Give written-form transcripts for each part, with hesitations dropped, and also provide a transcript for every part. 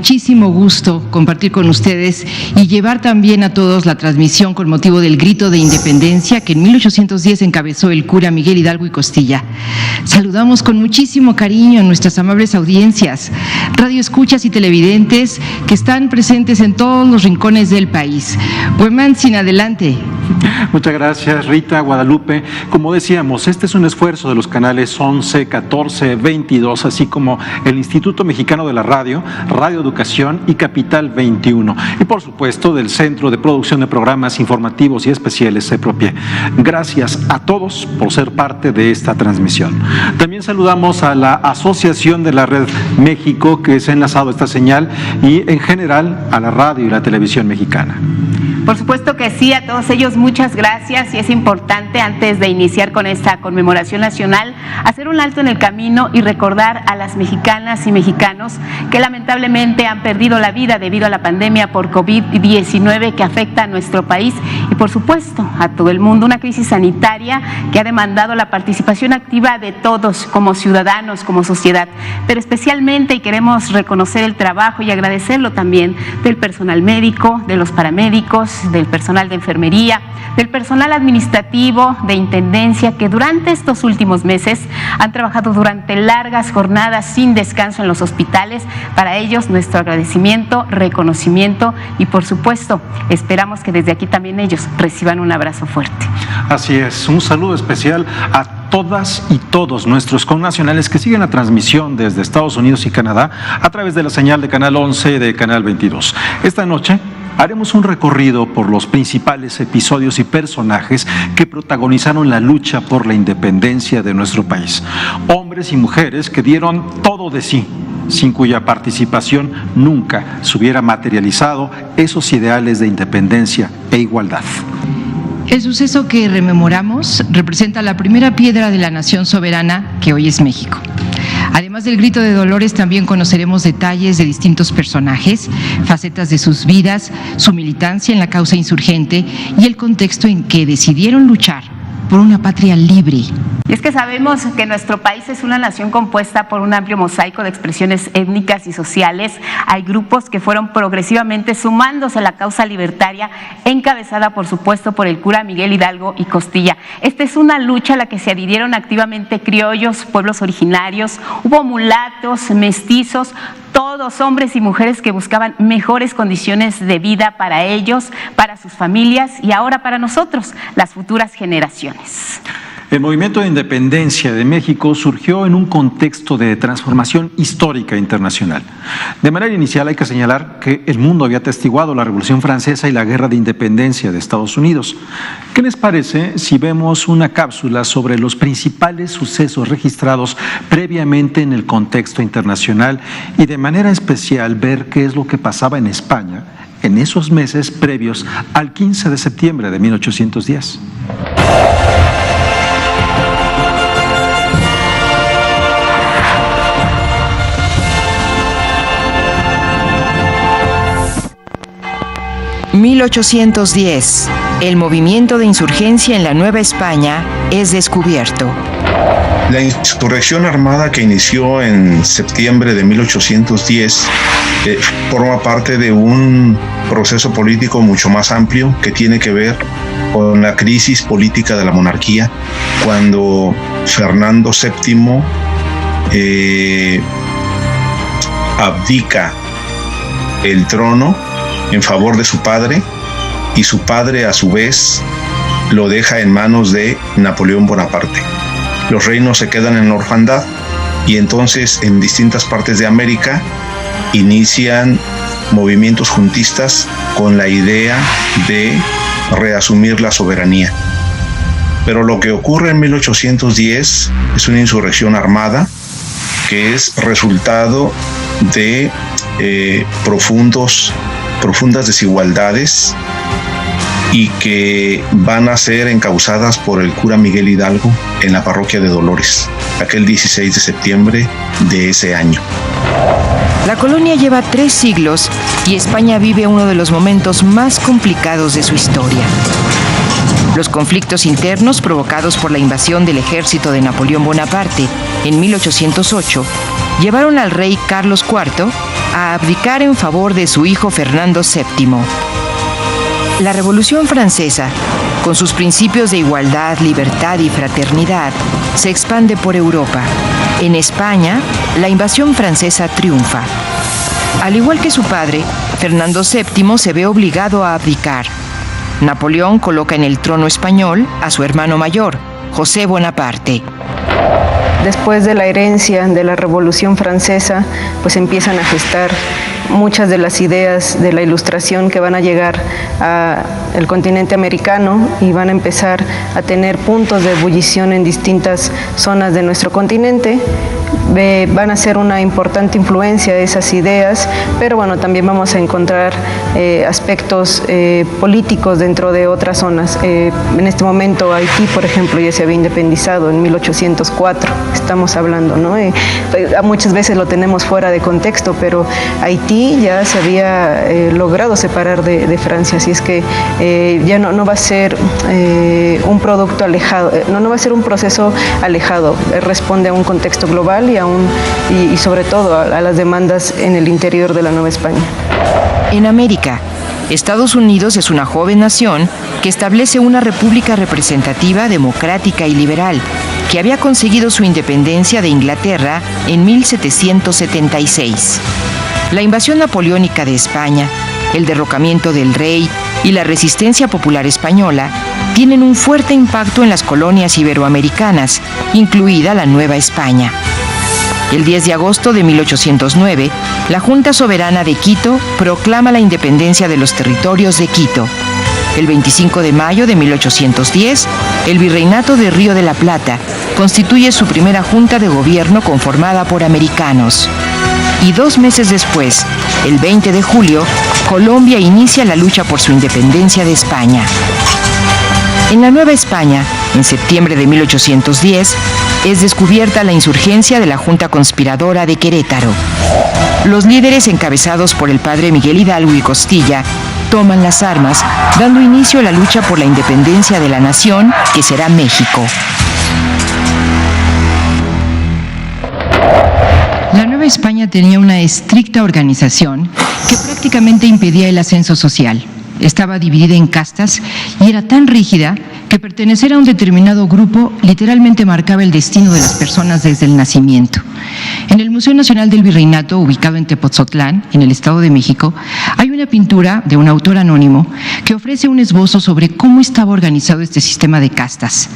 muchísimo gusto compartir con ustedes y llevar también a todos la transmisión con motivo del grito de independencia que en 1810 encabezó el cura Miguel Hidalgo y Costilla. Saludamos con muchísimo cariño a nuestras amables audiencias, radioescuchas y televidentes que están presentes en todos los rincones del país. Buemantzin, adelante. Muchas gracias, Rita, Guadalupe. Como decíamos, este es un esfuerzo de los canales 11, 14, 22, así como el Instituto Mexicano de la Radio, Radio Educación y Capital 21. Y por supuesto del Centro de Producción de Programas Informativos y Especiales, CEPROPIE. Gracias a todos por ser parte de esta transmisión. También saludamos a la Asociación de la Red México que se ha enlazado esta señal y en general a la radio y la televisión mexicana. Por supuesto que sí, a todos ellos muchas gracias, y es importante antes de iniciar con esta conmemoración nacional hacer un alto en el camino y recordar a las mexicanas y mexicanos que lamentablemente han perdido la vida debido a la pandemia por COVID-19 que afecta a nuestro país y por supuesto a todo el mundo, una crisis sanitaria que ha demandado la participación activa de todos como ciudadanos, como sociedad, pero especialmente, y queremos reconocer el trabajo y agradecerlo también, del personal médico, de los paramédicos, del personal de enfermería, del personal administrativo, de intendencia, que durante estos últimos meses han trabajado durante largas jornadas sin descanso en los hospitales. Para ellos nuestro agradecimiento, reconocimiento y por supuesto esperamos que desde aquí también ellos reciban un abrazo fuerte. Así es, un saludo especial a todas y todos nuestros connacionales que siguen la transmisión desde Estados Unidos y Canadá a través de la señal de Canal 11 y de Canal 22. Esta noche haremos un recorrido por los principales episodios y personajes que protagonizaron la lucha por la independencia de nuestro país. Hombres y mujeres que dieron todo de sí, sin cuya participación nunca se hubiera materializado esos ideales de independencia e igualdad. El suceso que rememoramos representa la primera piedra de la nación soberana que hoy es México. Además del grito de dolores, también conoceremos detalles de distintos personajes, facetas de sus vidas, su militancia en la causa insurgente y el contexto en que decidieron luchar por una patria libre. Y es que sabemos que nuestro país es una nación compuesta por un amplio mosaico de expresiones étnicas y sociales. Hay grupos que fueron progresivamente sumándose a la causa libertaria, encabezada por supuesto por el cura Miguel Hidalgo y Costilla. Esta es una lucha a la que se adhirieron activamente criollos, pueblos originarios, hubo mulatos, mestizos, todos hombres y mujeres que buscaban mejores condiciones de vida para ellos, para sus familias y ahora para nosotros, las futuras generaciones. El movimiento de independencia de México surgió en un contexto de transformación histórica internacional. De manera inicial hay que señalar que el mundo había atestiguado la Revolución Francesa y la Guerra de Independencia de Estados Unidos. ¿Qué les parece si vemos una cápsula sobre los principales sucesos registrados previamente en el contexto internacional y de manera especial ver qué es lo que pasaba en España en esos meses previos al 15 de septiembre de 1810? ...1810... el movimiento de insurgencia en la Nueva España es descubierto. La insurrección armada que inició en septiembre de 1810 forma parte de un proceso político mucho más amplio que tiene que ver con la crisis política de la monarquía, cuando Fernando VII abdica el trono en favor de su padre, y su padre a su vez lo deja en manos de Napoleón Bonaparte. Los reinos se quedan en la orfandad y entonces en distintas partes de América inician movimientos juntistas con la idea de reasumir la soberanía. Pero lo que ocurre en 1810 es una insurrección armada que es resultado de profundas desigualdades y que van a ser encausadas por el cura Miguel Hidalgo en la parroquia de Dolores, aquel 16 de septiembre de ese año. La colonia lleva 3 siglos y España vive uno de los momentos más complicados de su historia. Los conflictos internos provocados por la invasión del ejército de Napoleón Bonaparte en 1808 llevaron al rey Carlos IV a abdicar en favor de su hijo Fernando VII. La Revolución Francesa, con sus principios de igualdad, libertad y fraternidad, se expande por Europa. En España, la invasión francesa triunfa. Al igual que su padre, Fernando VII se ve obligado a abdicar. Napoleón coloca en el trono español a su hermano mayor, José Bonaparte. Después de la herencia de la Revolución Francesa, pues empiezan a gestar muchas de las ideas de la Ilustración que van a llegar al continente americano y van a empezar a tener puntos de ebullición en distintas zonas de nuestro continente. Van a ser una importante influencia de esas ideas, pero bueno, también vamos a encontrar aspectos políticos dentro de otras zonas. En este momento Haití, por ejemplo, ya se había independizado en 1804, estamos hablando, ¿no? Muchas veces lo tenemos fuera de contexto, pero Haití ya se había logrado separar de Francia, así es que ya no va a ser un producto alejado, no va a ser un proceso alejado, responde a un contexto global y sobre todo a las demandas en el interior de la Nueva España. En América, Estados Unidos es una joven nación que establece una república representativa, democrática y liberal, que había conseguido su independencia de Inglaterra en 1776. La invasión napoleónica de España, el derrocamiento del rey y la resistencia popular española tienen un fuerte impacto en las colonias iberoamericanas, incluida la Nueva España. El 10 de agosto de 1809, la Junta Soberana de Quito proclama la independencia de los territorios de Quito. El 25 de mayo de 1810, el Virreinato de Río de la Plata constituye su primera junta de gobierno conformada por americanos. Y 2 meses después, el 20 de julio, Colombia inicia la lucha por su independencia de España. En la Nueva España, en septiembre de 1810, es descubierta la insurgencia de la Junta Conspiradora de Querétaro. Los líderes, encabezados por el padre Miguel Hidalgo y Costilla, toman las armas, dando inicio a la lucha por la independencia de la nación, que será México. La Nueva España tenía una estricta organización que prácticamente impedía el ascenso social. Estaba dividida en castas y era tan rígida que pertenecer a un determinado grupo literalmente marcaba el destino de las personas desde el nacimiento. En el Museo Nacional del Virreinato, ubicado en Tepoztlán, en el Estado de México, hay una pintura de un autor anónimo que ofrece un esbozo sobre cómo estaba organizado este sistema de castas.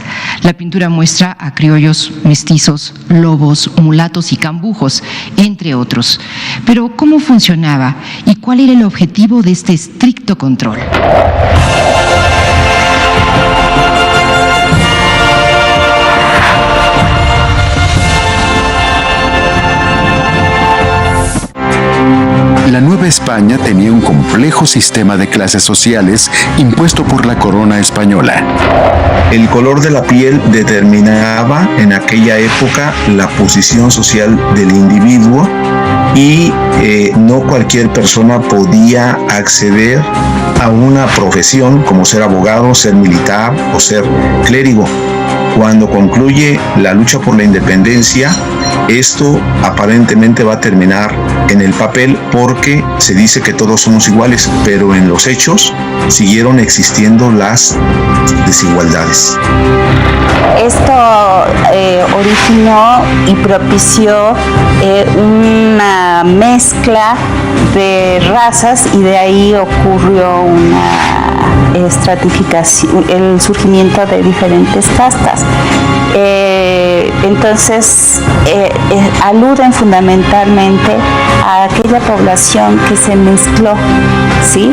La pintura muestra a criollos, mestizos, lobos, mulatos y cambujos, entre otros. Pero ¿cómo funcionaba y cuál era el objetivo de este estricto control? La Nueva España tenía un complejo sistema de clases sociales impuesto por la corona española. El color de la piel determinaba en aquella época la posición social del individuo y no cualquier persona podía acceder a una profesión como ser abogado, ser militar o ser clérigo. Cuando concluye la lucha por la independencia, esto aparentemente va a terminar en el papel porque se dice que todos somos iguales, pero en los hechos siguieron existiendo las desigualdades. Esto originó y propició una mezcla de razas y de ahí ocurrió una estratificación, el surgimiento de diferentes castas. Entonces aluden fundamentalmente a aquella población que se mezcló, ¿sí?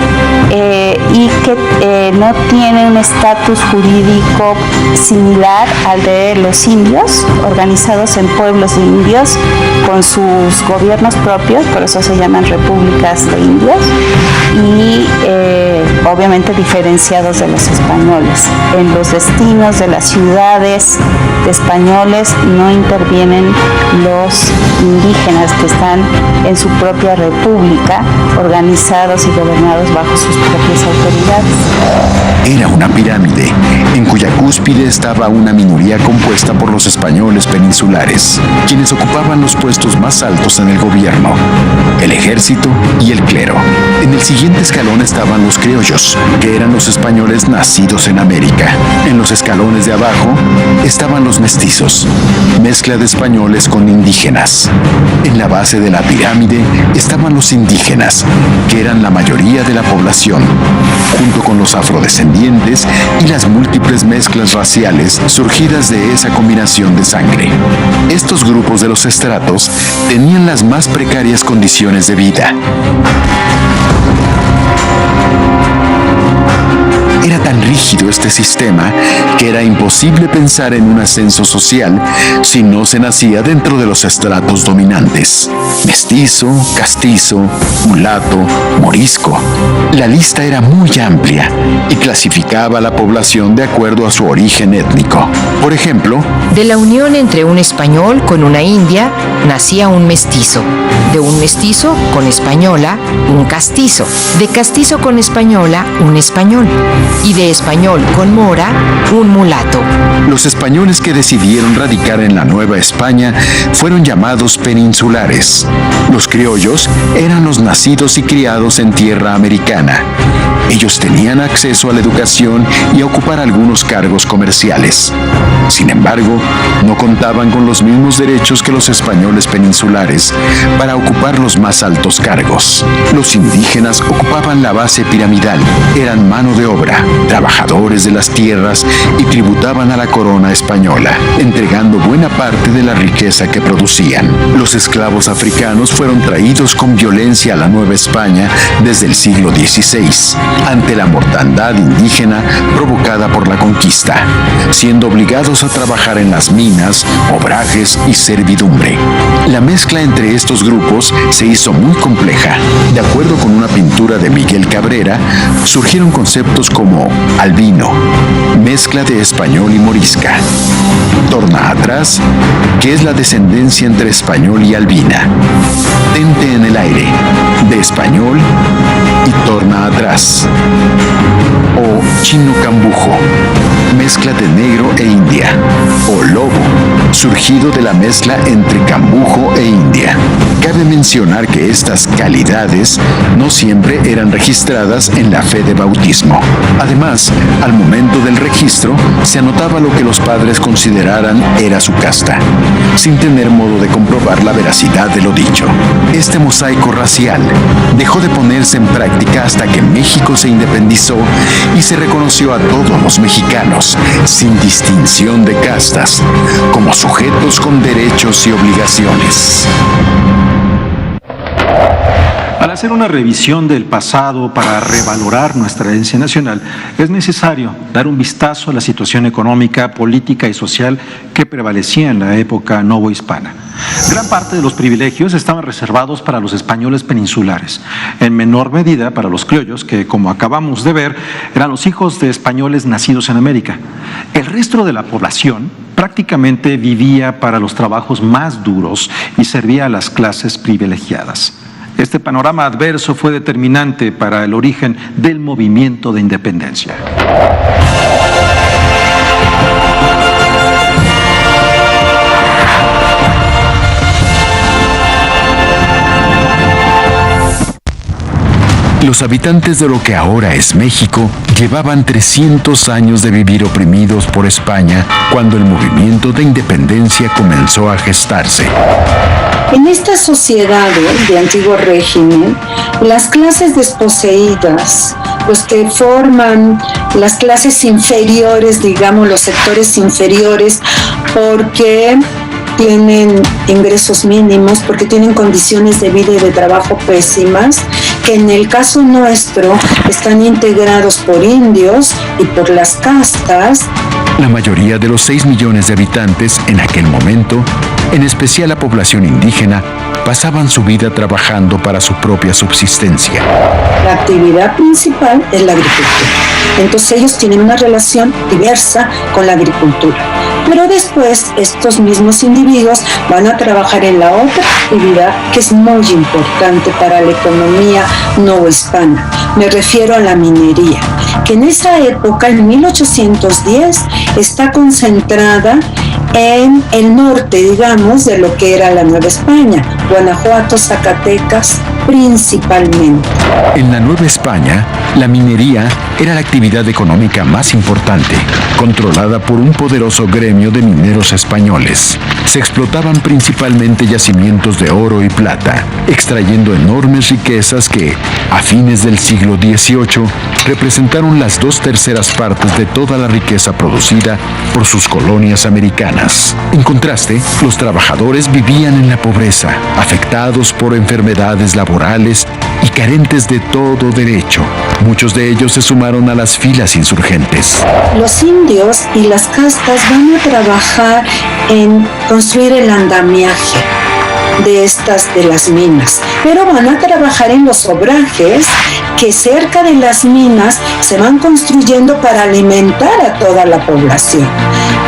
Y que no tiene un estatus jurídico similar al de los indios, organizados en pueblos de indios con sus gobiernos propios, por eso se llaman repúblicas de indios, y obviamente diferenciados de los españoles. En los destinos de las ciudades de españoles no intervienen los indígenas que están en su propia república, organizados y gobernados bajo sus propias autoridades. Era una pirámide. en cuya cúspide estaba una minoría compuesta por los españoles peninsulares, quienes ocupaban los puestos más altos en el gobierno, el ejército y el clero. En el siguiente escalón estaban los criollos, que eran los españoles nacidos en América. En los escalones de abajo estaban los mestizos, mezcla de españoles con indígenas. En la base de la pirámide estaban los indígenas, que eran la mayoría de la población, junto con los afrodescendientes y las múltiples mezclas raciales surgidas de esa combinación de sangre. Estos grupos de los estratos tenían las más precarias condiciones de vida. Era tan rígido este sistema que era imposible pensar en un ascenso social si no se nacía dentro de los estratos dominantes. Mestizo, castizo, mulato, morisco. La lista era muy amplia y clasificaba a la población de acuerdo a su origen étnico. Por ejemplo, de la unión entre un español con una india nacía un mestizo. De un mestizo con española, un castizo. De castizo con española, un español. Y de español con mora, un mulato. Los españoles que decidieron radicar en la Nueva España fueron llamados peninsulares. Los criollos eran los nacidos y criados en tierra americana. Ellos tenían acceso a la educación y a ocupar algunos cargos comerciales. Sin embargo, no contaban con los mismos derechos que los españoles peninsulares para ocupar los más altos cargos. Los indígenas ocupaban la base piramidal, eran mano de obra, trabajadores de las tierras y tributaban a la corona española, entregando buena parte de la riqueza que producían. Los esclavos africanos fueron traídos con violencia a la Nueva España desde el siglo XVI, ante la mortandad indígena provocada por la conquista, siendo obligados a trabajar en las minas, obrajes y servidumbre. La mezcla entre estos grupos se hizo muy compleja. De acuerdo con una pintura de Miguel Cabrera, surgieron conceptos como albino, mezcla de español y morisca. Torna atrás, que es la descendencia entre español y albina. Tente en el aire, de español y torna atrás. O chino cambujo, mezcla de negro e india. O lobo, surgido de la mezcla entre cambujo e india. Cabe mencionar que estas calidades no siempre eran registradas en la fe de bautismo. Además, al momento del registro, se anotaba lo que los padres consideraran era su casta, sin tener modo de comprobar la veracidad de lo dicho. Este mosaico racial dejó de ponerse en práctica hasta que México se independizó y se reconoció a todos los mexicanos, sin distinción de castas, como sujetos con derechos y obligaciones. Al hacer una revisión del pasado para revalorar nuestra herencia nacional, es necesario dar un vistazo a la situación económica, política y social que prevalecía en la época novohispana. Gran parte de los privilegios estaban reservados para los españoles peninsulares, en menor medida para los criollos, que, como acabamos de ver, eran los hijos de españoles nacidos en América. El resto de la población prácticamente vivía para los trabajos más duros y servía a las clases privilegiadas. Este panorama adverso fue determinante para el origen del movimiento de independencia. Los habitantes de lo que ahora es México llevaban 300 años de vivir oprimidos por España cuando el movimiento de independencia comenzó a gestarse. En estas sociedades de antiguo régimen, las clases desposeídas, los que forman las clases inferiores, digamos los sectores inferiores, porque tienen ingresos mínimos, porque tienen condiciones de vida y de trabajo pésimas, que en el caso nuestro están integrados por indios y por las castas. La mayoría de los 6 millones de habitantes en aquel momento, en especial la población indígena, pasaban su vida trabajando para su propia subsistencia. La actividad principal es la agricultura. Entonces ellos tienen una relación diversa con la agricultura. Pero después estos mismos individuos van a trabajar en la otra actividad que es muy importante para la economía novohispana. Me refiero a la minería, que en esa época, en 1810, está concentrada en el norte, digamos, de lo que era la Nueva España, Guanajuato, Zacatecas, principalmente. En la Nueva España, la minería era la actividad económica más importante, controlada por un poderoso gremio de mineros españoles. Se explotaban principalmente yacimientos de oro y plata, extrayendo enormes riquezas que, a fines del siglo XVIII, representaron las 2/3 partes de toda la riqueza producida por sus colonias americanas. En contraste, los trabajadores vivían en la pobreza, afectados por enfermedades laborales y carentes de todo derecho. Muchos de ellos se sumaron a las filas insurgentes. Los indios y las castas van a trabajar en construir el andamiaje de las minas, pero van a trabajar en los obrajes que cerca de las minas se van construyendo para alimentar a toda la población,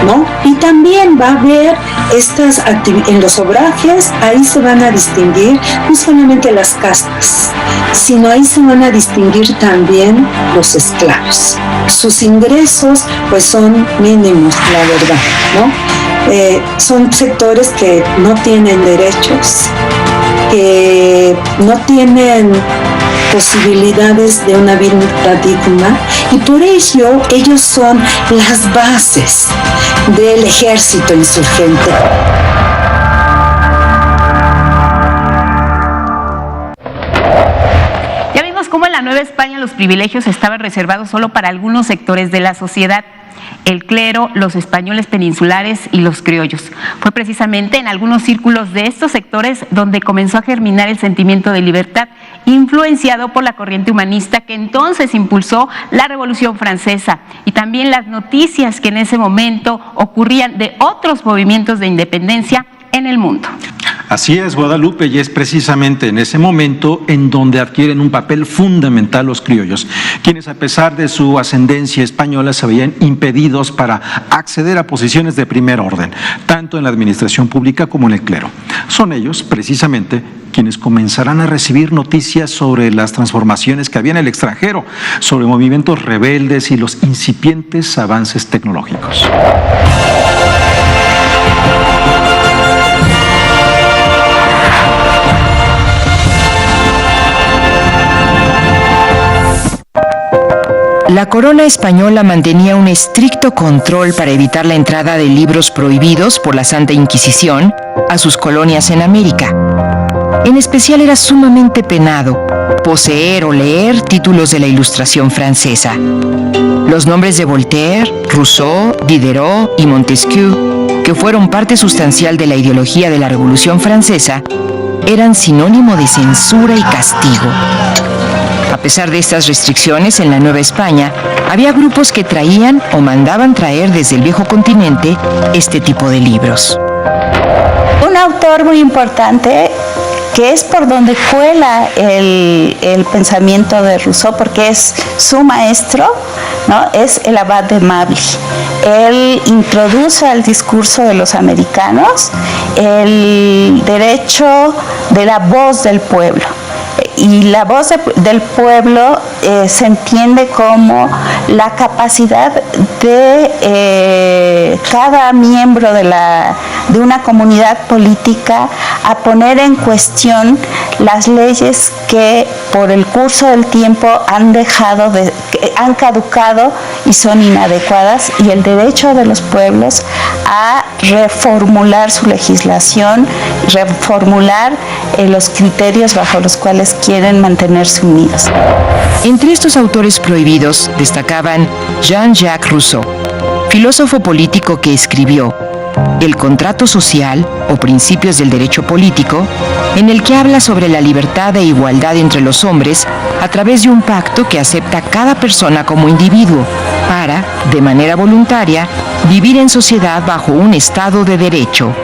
¿no? Y también va a haber en los obrajes, ahí se van a distinguir no solamente las castas, sino ahí se van a distinguir también los esclavos. Sus ingresos pues son mínimos, la verdad, ¿no? Son sectores que no tienen derechos, que no tienen posibilidades de una vida digna, y por ello ellos son las bases del ejército insurgente. Ya vimos cómo en la Nueva España los privilegios estaban reservados solo para algunos sectores de la sociedad: el clero, los españoles peninsulares y los criollos. Fue precisamente en algunos círculos de estos sectores donde comenzó a germinar el sentimiento de libertad, influenciado por la corriente humanista que entonces impulsó la Revolución Francesa, y también las noticias que en ese momento ocurrían de otros movimientos de independencia en el mundo. Así es, Guadalupe, y es precisamente en ese momento en donde adquieren un papel fundamental los criollos, quienes a pesar de su ascendencia española se veían impedidos para acceder a posiciones de primer orden, tanto en la administración pública como en el clero. Son ellos, precisamente, quienes comenzarán a recibir noticias sobre las transformaciones que había en el extranjero, sobre movimientos rebeldes y los incipientes avances tecnológicos. La corona española mantenía un estricto control para evitar la entrada de libros prohibidos por la Santa Inquisición a sus colonias en América. En especial era sumamente penado poseer o leer títulos de la Ilustración francesa. Los nombres de Voltaire, Rousseau, Diderot y Montesquieu, que fueron parte sustancial de la ideología de la Revolución Francesa, eran sinónimo de censura y castigo. A pesar de estas restricciones, en la Nueva España había grupos que traían o mandaban traer desde el viejo continente este tipo de libros. Un autor muy importante, que es por donde cuela el pensamiento de Rousseau, porque es su maestro, ¿no?, es el abad de Mably. Él introduce al discurso de los americanos el derecho de la voz del pueblo. Y la voz del pueblo se entiende como la capacidad de cada miembro de una comunidad política a poner en cuestión las leyes que por el curso del tiempo han caducado y son inadecuadas, y el derecho de los pueblos a reformular su legislación, reformular los criterios bajo los cuales quieren mantenerse unidos. Entre estos autores prohibidos destacaban Jean-Jacques Rousseau, filósofo político que escribió El contrato social o principios del derecho político, en el que habla sobre la libertad e igualdad entre los hombres a través de un pacto que acepta a cada persona como individuo para, de manera voluntaria, vivir en sociedad bajo un estado de derecho.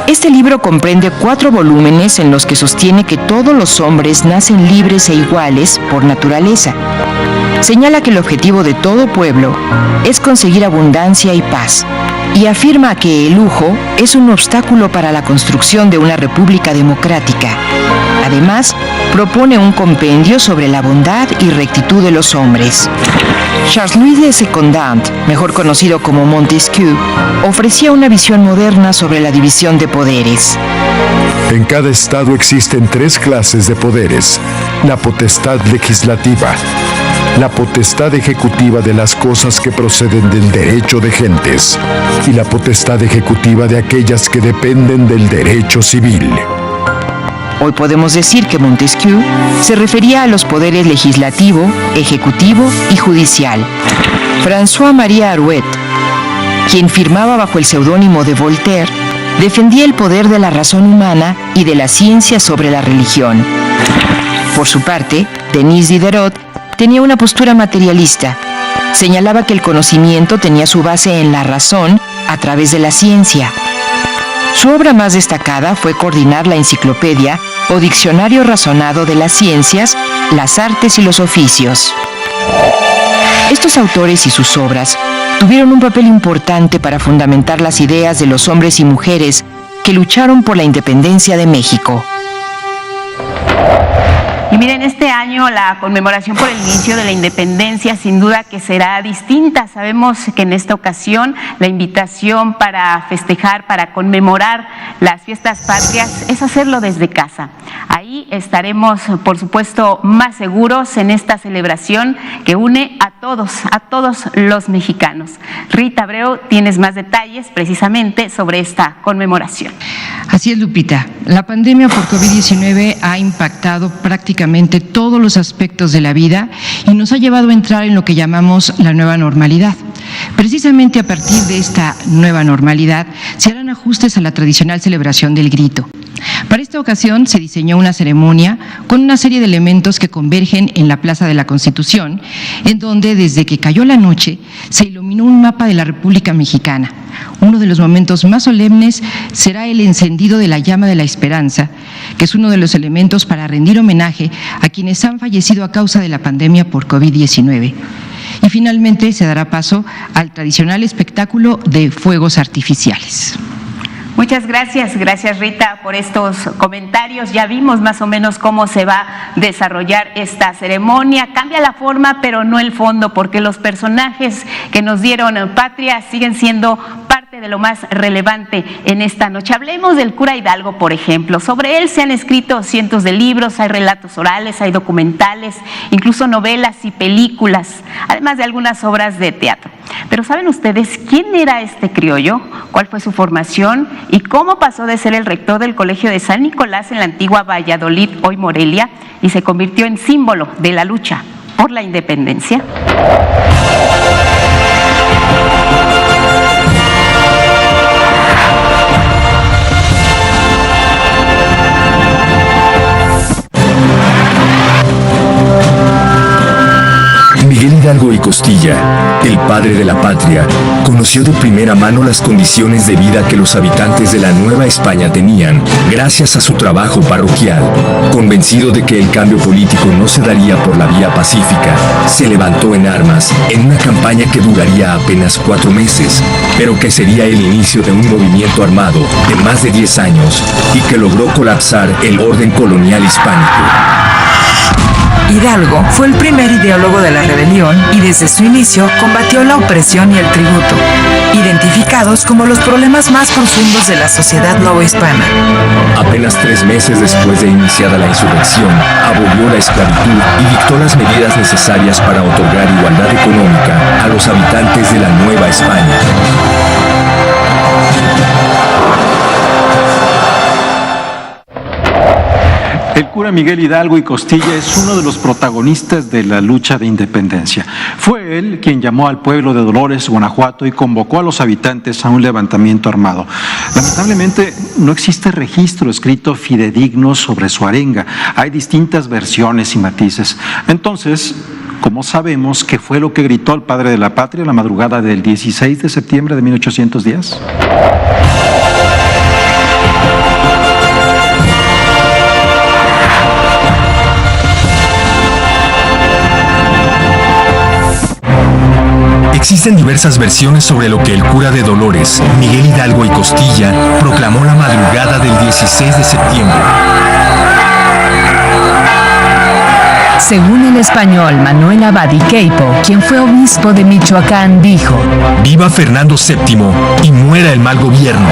Este libro comprende 4 volúmenes en los que sostiene que todos los hombres nacen libres e iguales por naturaleza. Señala que el objetivo de todo pueblo es conseguir abundancia y paz, y afirma que el lujo es un obstáculo para la construcción de una república democrática. Además, propone un compendio sobre la bondad y rectitud de los hombres. Charles-Louis de Secondant, mejor conocido como Montesquieu, ofrecía una visión moderna sobre la división de poderes. En cada estado existen 3 clases de poderes: la potestad legislativa, la potestad ejecutiva de las cosas que proceden del derecho de gentes y la potestad ejecutiva de aquellas que dependen del derecho civil. Hoy podemos decir que Montesquieu se refería a los poderes legislativo, ejecutivo y judicial. François-Marie Arouet, quien firmaba bajo el seudónimo de Voltaire, defendía el poder de la razón humana y de la ciencia sobre la religión. Por su parte, Denis Diderot tenía una postura materialista. Señalaba que el conocimiento tenía su base en la razón a través de la ciencia. Su obra más destacada fue coordinar la enciclopedia o diccionario razonado de las ciencias, las artes y los oficios. Estos autores y sus obras tuvieron un papel importante para fundamentar las ideas de los hombres y mujeres que lucharon por la independencia de México. Y miren, este año la conmemoración por el inicio de la independencia sin duda que será distinta. Sabemos que en esta ocasión la invitación para festejar, para conmemorar las fiestas patrias es hacerlo desde casa. Ahí estaremos, por supuesto, más seguros en esta celebración que une a todos los mexicanos. Rita Abreu, tienes más detalles precisamente sobre esta conmemoración. Así es, Lupita. La pandemia por COVID-19 ha impactado prácticamente todos los aspectos de la vida y nos ha llevado a entrar en lo que llamamos la nueva normalidad. Precisamente a partir de esta nueva normalidad se harán ajustes a la tradicional celebración del grito. Para esta ocasión se diseñó una ceremonia con una serie de elementos que convergen en la Plaza de la Constitución, en donde desde que cayó la noche se iluminó un mapa de la República Mexicana. Uno de los momentos más solemnes será el encendido de la llama de la esperanza, que es uno de los elementos para rendir homenaje a quienes han fallecido a causa de la pandemia por COVID-19. Y finalmente se dará paso al tradicional espectáculo de fuegos artificiales. Muchas gracias Rita por estos comentarios. Ya vimos más o menos cómo se va a desarrollar esta ceremonia. Cambia la forma, pero no el fondo, porque los personajes que nos dieron patria siguen siendo parte de lo más relevante en esta noche. Hablemos del cura Hidalgo, por ejemplo. Sobre él se han escrito cientos de libros, hay relatos orales, hay documentales, incluso novelas y películas, además de algunas obras de teatro. Pero ¿saben ustedes quién era este criollo? ¿Cuál fue su formación? ¿Y cómo pasó de ser el rector del Colegio de San Nicolás en la antigua Valladolid, hoy Morelia, y se convirtió en símbolo de la lucha por la independencia? Miguel Hidalgo y Costilla, el padre de la patria, conoció de primera mano las condiciones de vida que los habitantes de la Nueva España tenían gracias a su trabajo parroquial. Convencido de que el cambio político no se daría por la vía pacífica, se levantó en armas en una campaña que duraría apenas 4 meses, pero que sería el inicio de un movimiento armado de más de 10 años y que logró colapsar el orden colonial hispánico. Hidalgo fue el primer ideólogo de la rebelión y desde su inicio combatió la opresión y el tributo, identificados como los problemas más profundos de la sociedad novohispana. Apenas 3 meses después de iniciada la insurrección, abolió la esclavitud y dictó las medidas necesarias para otorgar igualdad económica a los habitantes de la Nueva España. El cura Miguel Hidalgo y Costilla es uno de los protagonistas de la lucha de independencia. Fue él quien llamó al pueblo de Dolores, Guanajuato, y convocó a los habitantes a un levantamiento armado. Lamentablemente no existe registro escrito fidedigno sobre su arenga. Hay distintas versiones y matices. Entonces, ¿cómo sabemos qué fue lo que gritó el padre de la patria la madrugada del 16 de septiembre de 1810? Existen diversas versiones sobre lo que el cura de Dolores, Miguel Hidalgo y Costilla, proclamó la madrugada del 16 de septiembre. Según el español Manuel Abad y Queipo, quien fue obispo de Michoacán, dijo: Viva Fernando VII y muera el mal gobierno.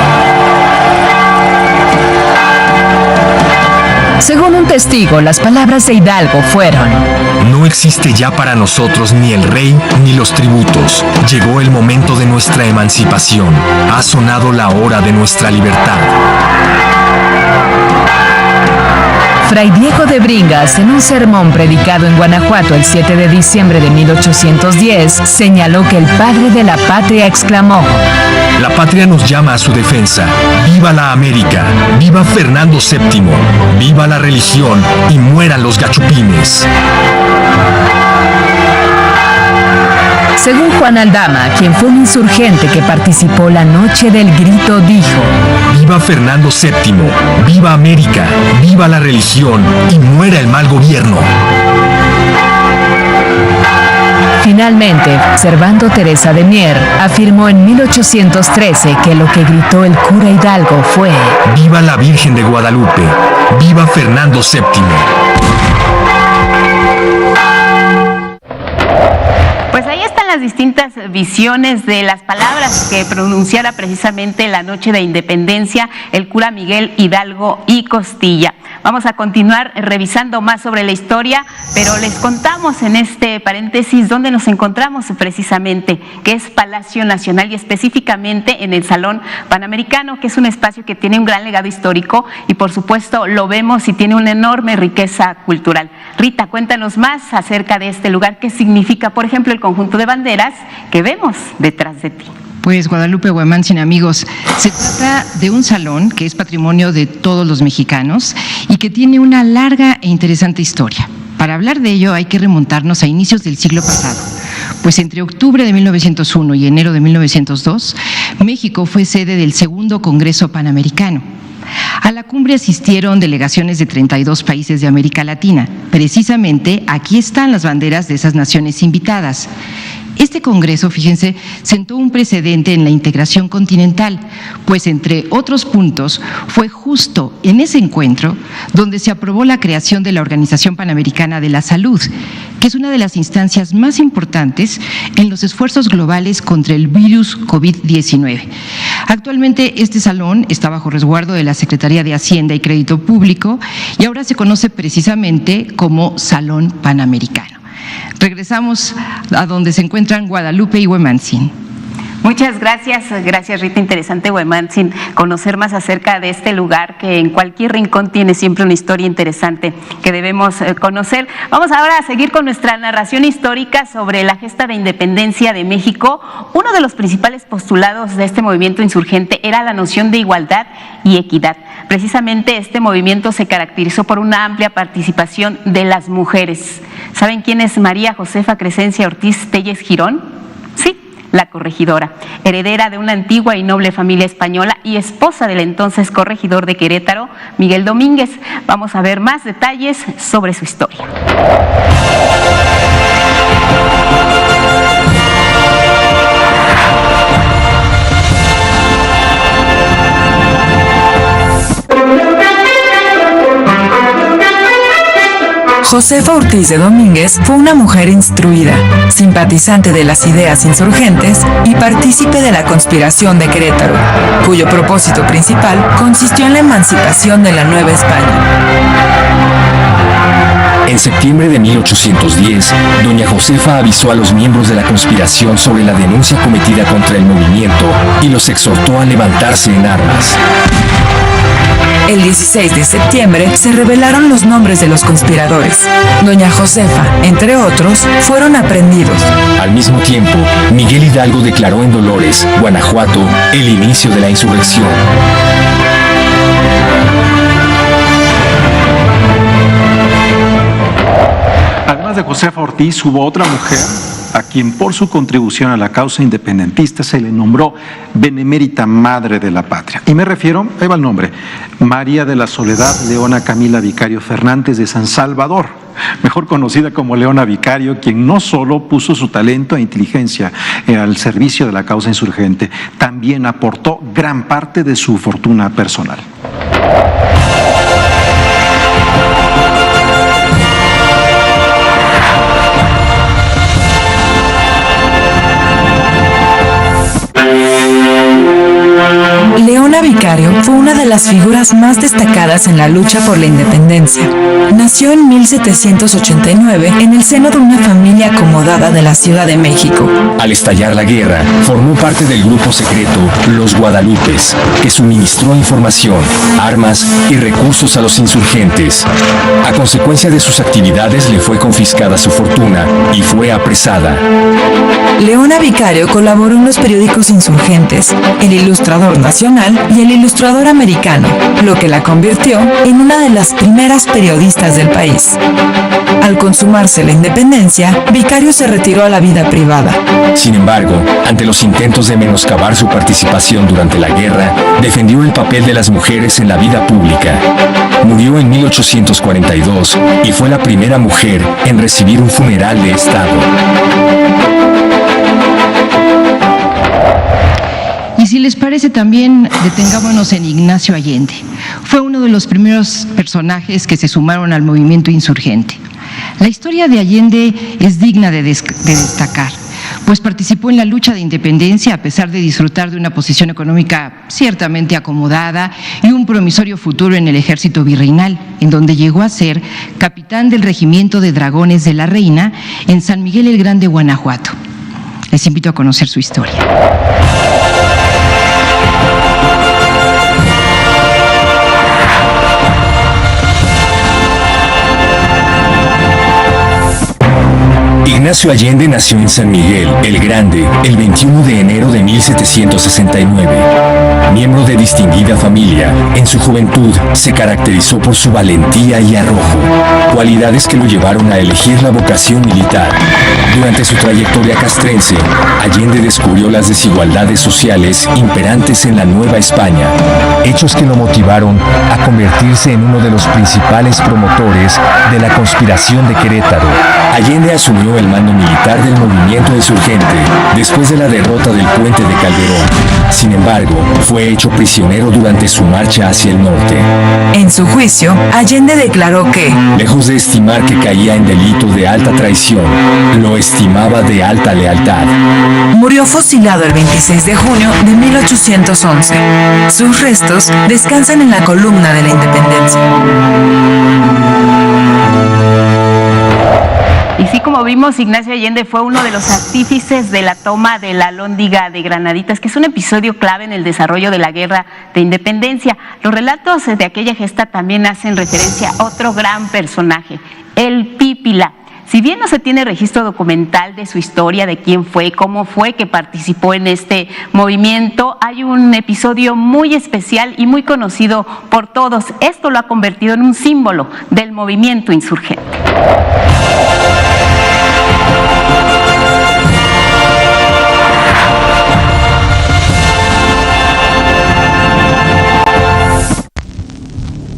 Según un testigo, las palabras de Hidalgo fueron: No existe ya para nosotros ni el rey ni los tributos. Llegó el momento de nuestra emancipación. Ha sonado la hora de nuestra libertad. Fray Diego de Bringas, en un sermón predicado en Guanajuato el 7 de diciembre de 1810, señaló que el padre de la patria exclamó: La patria nos llama a su defensa. ¡Viva la América! ¡Viva Fernando VII! ¡Viva la religión! ¡Y mueran los gachupines! Según Juan Aldama, quien fue un insurgente que participó la noche del grito, dijo: ¡Viva Fernando VII! ¡Viva América! ¡Viva la religión! ¡Y muera el mal gobierno! Finalmente, Servando Teresa de Mier afirmó en 1813 que lo que gritó el cura Hidalgo fue: ¡Viva la Virgen de Guadalupe! ¡Viva Fernando VII! Pues ahí están las distintas visiones de las palabras que pronunciara precisamente la noche de independencia el cura Miguel Hidalgo y Costilla. Vamos a continuar revisando más sobre la historia, pero les contamos en este paréntesis dónde nos encontramos precisamente, que es Palacio Nacional y específicamente en el Salón Panamericano, que es un espacio que tiene un gran legado histórico y por supuesto lo vemos y tiene una enorme riqueza cultural. Rita, cuéntanos más acerca de este lugar, qué significa, por ejemplo, el conjunto de banderas que vemos detrás de ti. Pues Guadalupe Huemantzin, amigos, se trata de un salón que es patrimonio de todos los mexicanos y que tiene una larga e interesante historia. Para hablar de ello hay que remontarnos a inicios del siglo pasado, pues entre octubre de 1901 y enero de 1902, México fue sede del segundo Congreso Panamericano. A la cumbre asistieron delegaciones de 32 países de América Latina. Precisamente aquí están las banderas de esas naciones invitadas. Este congreso, fíjense, sentó un precedente en la integración continental, pues entre otros puntos fue justo en ese encuentro donde se aprobó la creación de la Organización Panamericana de la Salud, que es una de las instancias más importantes en los esfuerzos globales contra el virus COVID-19. Actualmente este salón está bajo resguardo de la Secretaría de Hacienda y Crédito Público y ahora se conoce precisamente como Salón Panamericano. Regresamos a donde se encuentran Guadalupe y Huemantzin. Muchas gracias Rita, interesante Huemantzin, conocer más acerca de este lugar que en cualquier rincón tiene siempre una historia interesante que debemos conocer. Vamos ahora a seguir con nuestra narración histórica sobre la gesta de independencia de México. Uno de los principales postulados de este movimiento insurgente era la noción de igualdad y equidad. Precisamente este movimiento se caracterizó por una amplia participación de las mujeres. ¿Saben quién es María Josefa Crescencia Ortiz Telles Girón? Sí, la corregidora, heredera de una antigua y noble familia española y esposa del entonces corregidor de Querétaro, Miguel Domínguez. Vamos a ver más detalles sobre su historia. Josefa Ortiz de Domínguez fue una mujer instruida, simpatizante de las ideas insurgentes y partícipe de la conspiración de Querétaro, cuyo propósito principal consistió en la emancipación de la Nueva España. En septiembre de 1810, doña Josefa avisó a los miembros de la conspiración sobre la denuncia cometida contra el movimiento y los exhortó a levantarse en armas. El 16 de septiembre se revelaron los nombres de los conspiradores. Doña Josefa, entre otros, fueron aprehendidos. Al mismo tiempo, Miguel Hidalgo declaró en Dolores, Guanajuato, el inicio de la insurrección. Además de Josefa Ortiz, hubo otra mujer a quien por su contribución a la causa independentista se le nombró Benemérita Madre de la Patria. Y me refiero, ahí va el nombre, María de la Soledad Leona Camila Vicario Fernández de San Salvador. mejor conocida como Leona Vicario, quien no solo puso su talento e inteligencia al servicio de la causa insurgente, también aportó gran parte de su fortuna personal. Leona Vicario fue una de las figuras más destacadas en la lucha por la independencia. Nació en 1789 en el seno de una familia acomodada de la Ciudad de México. Al estallar la guerra, formó parte del grupo secreto Los Guadalupes, que suministró información, armas y recursos a los insurgentes. A consecuencia de sus actividades le fue confiscada su fortuna y fue apresada. Leona Vicario colaboró en los periódicos insurgentes, El Ilustrador Nacional y El Ilustrador Americano, lo que la convirtió en una de las primeras periodistas del país. Al consumarse la independencia, Vicario se retiró a la vida privada. Sin embargo, ante los intentos de menoscabar su participación durante la guerra, defendió el papel de las mujeres en la vida pública. Murió en 1842 y fue la primera mujer en recibir un funeral de Estado. Y si les parece, también detengámonos en Ignacio Allende. Fue uno de los primeros personajes que se sumaron al movimiento insurgente. La historia de Allende es digna de destacar, pues participó en la lucha de independencia a pesar de disfrutar de una posición económica ciertamente acomodada y un promisorio futuro en el ejército virreinal, en donde llegó a ser capitán del regimiento de dragones de la Reina en San Miguel el Grande, Guanajuato. Les invito a conocer su historia. Ignacio Allende nació en San Miguel el Grande el 21 de enero de 1769. Miembro de distinguida familia, en su juventud se caracterizó por su valentía y arrojo, cualidades que lo llevaron a elegir la vocación militar. Durante su trayectoria castrense, Allende descubrió las desigualdades sociales imperantes en la Nueva España, hechos que lo motivaron a convertirse en uno de los principales promotores de la conspiración de Querétaro. Allende asumió el mando militar del movimiento insurgente después de la derrota del Puente de Calderón. Sin embargo, fue hecho prisionero durante su marcha hacia el norte. En su juicio, Allende declaró que, lejos de estimar que caía en delito de alta traición, lo estimaba de alta lealtad. Murió fusilado el 26 de junio de 1811. Sus restos descansan en la columna de la Independencia. Y sí, como vimos, Ignacio Allende fue uno de los artífices de la toma de la Alhóndiga de Granaditas, que es un episodio clave en el desarrollo de la Guerra de Independencia. Los relatos de aquella gesta también hacen referencia a otro gran personaje, el Pípila. Si bien no se tiene registro documental de su historia, de quién fue, cómo fue que participó en este movimiento, hay un episodio muy especial y muy conocido por todos. Esto lo ha convertido en un símbolo del movimiento insurgente.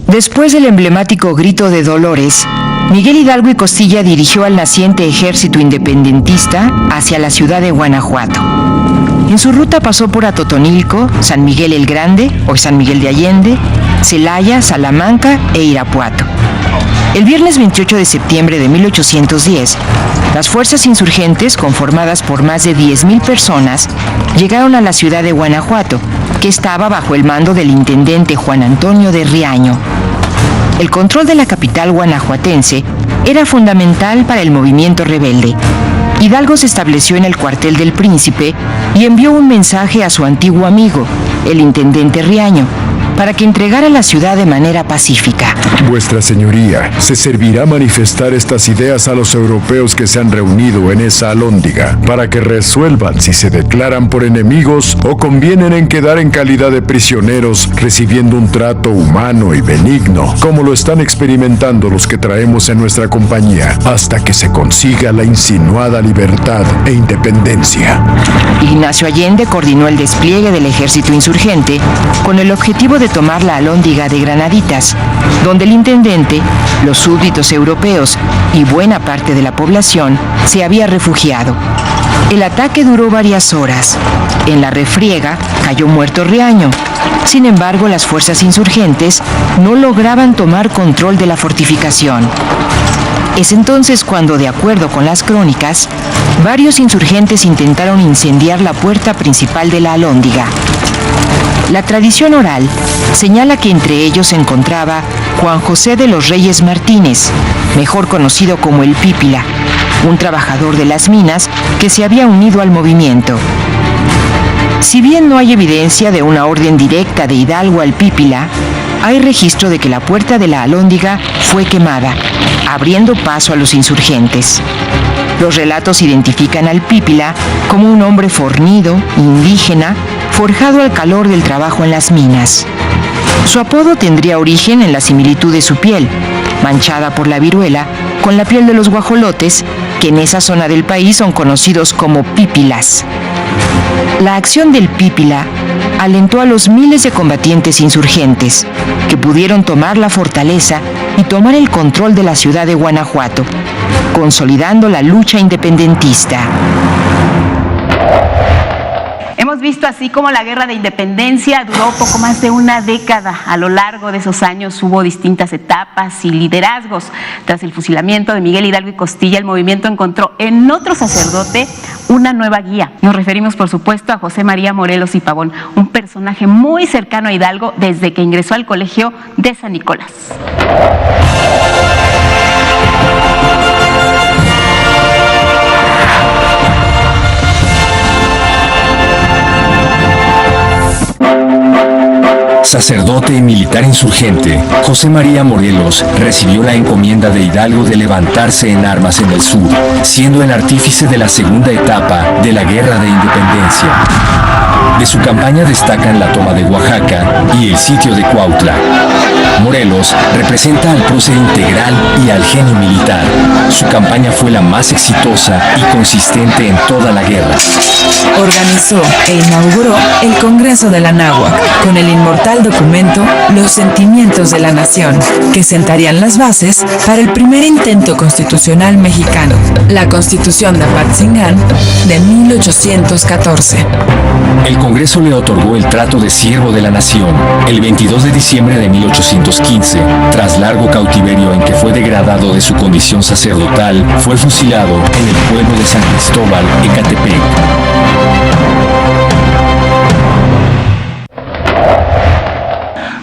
Después del emblemático Grito de Dolores, Miguel Hidalgo y Costilla dirigió al naciente ejército independentista hacia la ciudad de Guanajuato. En su ruta pasó por Atotonilco, San Miguel el Grande, o San Miguel de Allende, Celaya, Salamanca e Irapuato. El viernes 28 de septiembre de 1810, las fuerzas insurgentes, conformadas por más de 10,000 personas, llegaron a la ciudad de Guanajuato, que estaba bajo el mando del intendente Juan Antonio de Riaño. El control de la capital guanajuatense era fundamental para el movimiento rebelde. Hidalgo se estableció en el cuartel del Príncipe y envió un mensaje a su antiguo amigo, el intendente Riaño, para que entregara la ciudad de manera pacífica. Vuestra Señoría, se servirá manifestar estas ideas a los europeos que se han reunido en esa alhóndiga, para que resuelvan si se declaran por enemigos o convienen en quedar en calidad de prisioneros, recibiendo un trato humano y benigno, como lo están experimentando los que traemos en nuestra compañía, hasta que se consiga la insinuada libertad e independencia. Ignacio Allende coordinó el despliegue del ejército insurgente con el objetivo de de tomar la Alhóndiga de Granaditas, donde el intendente, los súbditos europeos y buena parte de la población se había refugiado. El ataque duró varias horas. En la refriega cayó muerto Riaño. Sin embargo, las fuerzas insurgentes no lograban tomar control de la fortificación. Es entonces cuando, de acuerdo con las crónicas, varios insurgentes intentaron incendiar la puerta principal de la Alhóndiga. La tradición oral señala que entre ellos se encontraba Juan José de los Reyes Martínez, mejor conocido como el Pípila, un trabajador de las minas que se había unido al movimiento. Si bien no hay evidencia de una orden directa de Hidalgo al Pípila, hay registro de que la puerta de la Alhóndiga fue quemada, abriendo paso a los insurgentes. Los relatos identifican al Pípila como un hombre fornido, indígena, forjado al calor del trabajo en las minas. Su apodo tendría origen en la similitud de su piel, manchada por la viruela, con la piel de los guajolotes, que en esa zona del país son conocidos como pípilas. La acción del Pípila alentó a los miles de combatientes insurgentes, que pudieron tomar la fortaleza y tomar el control de la ciudad de Guanajuato, consolidando la lucha independentista. Hemos visto así como la guerra de independencia duró poco más de una década. A lo largo de esos años hubo distintas etapas y liderazgos. Tras el fusilamiento de Miguel Hidalgo y Costilla, el movimiento encontró en otro sacerdote una nueva guía. Nos referimos, por supuesto, a José María Morelos y Pavón, un personaje muy cercano a Hidalgo desde que ingresó al colegio de San Nicolás. Sacerdote y militar insurgente, José María Morelos recibió la encomienda de Hidalgo de levantarse en armas en el sur, siendo el artífice de la segunda etapa de la Guerra de Independencia. De su campaña destacan la toma de Oaxaca y el sitio de Cuautla. Morelos representa al prócer integral y al genio militar. Su campaña fue la más exitosa y consistente en toda la guerra. Organizó e inauguró el Congreso de la Anáhuac, con el inmortal documento Los Sentimientos de la Nación, que sentarían las bases para el primer intento constitucional mexicano, la Constitución de Apatzingán de 1814. El Congreso le otorgó el trato de siervo de la nación. El 22 de diciembre de 1815, tras largo cautiverio en que fue degradado de su condición sacerdotal, fue fusilado en el pueblo de San Cristóbal, Ecatepec.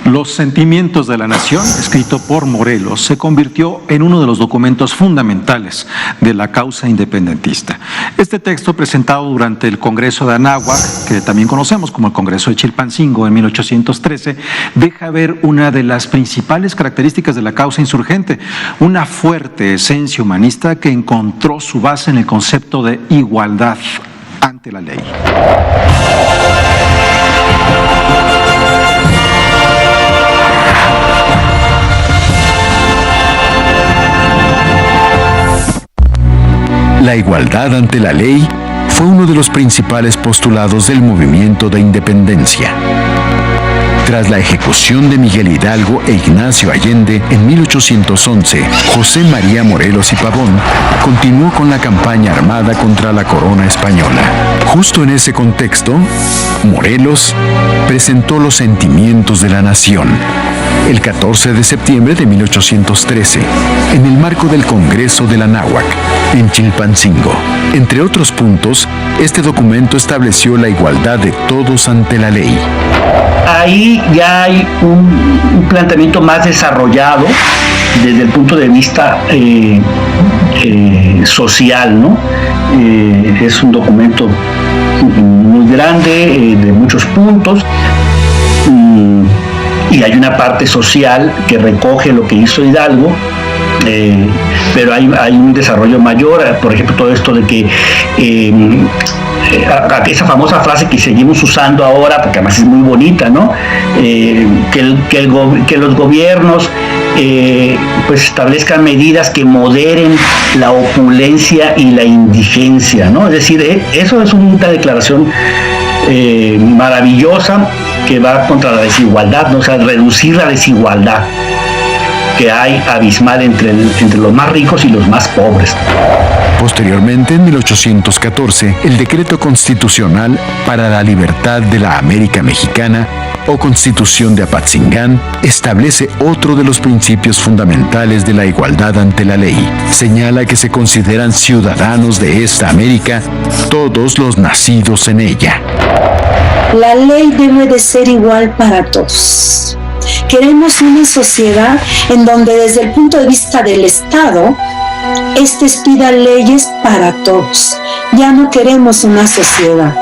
Los Sentimientos de la Nación, escrito por Morelos, se convirtió en uno de los documentos fundamentales de la causa independentista. Este texto, presentado durante el Congreso de Anáhuac, que también conocemos como el Congreso de Chilpancingo en 1813, deja ver una de las principales características de la causa insurgente, una fuerte esencia humanista que encontró su base en el concepto de igualdad ante la ley. La igualdad ante la ley fue uno de los principales postulados del movimiento de independencia. Tras la ejecución de Miguel Hidalgo e Ignacio Allende en 1811, José María Morelos y Pavón continuó con la campaña armada contra la corona española. Justo en ese contexto, Morelos presentó Los Sentimientos de la Nación el 14 de septiembre de 1813, en el marco del Congreso de la Anáhuac, en Chilpancingo. Entre otros puntos, este documento estableció la igualdad de todos ante la ley. Ahí ya hay un planteamiento más desarrollado desde el punto de vista social, ¿no? Es un documento muy grande, de muchos puntos, y hay una parte social que recoge lo que hizo Hidalgo, pero hay un desarrollo mayor, por ejemplo, todo esto de que esa famosa frase que seguimos usando ahora, porque además es muy bonita, ¿no? Que los gobiernos pues establezcan medidas que moderen la opulencia y la indigencia, ¿no? Es decir, eso es una declaración maravillosa, que va contra la desigualdad, ¿no? O sea, reducir la desigualdad que hay abismal entre los más ricos y los más pobres. Posteriormente, en 1814, el Decreto Constitucional para la Libertad de la América Mexicana, o Constitución de Apatzingán, establece otro de los principios fundamentales de la igualdad ante la ley. Señala que se consideran ciudadanos de esta América todos los nacidos en ella. La ley debe de ser igual para todos. Queremos una sociedad en donde desde el punto de vista del Estado, pida leyes para todos. Ya no queremos una sociedad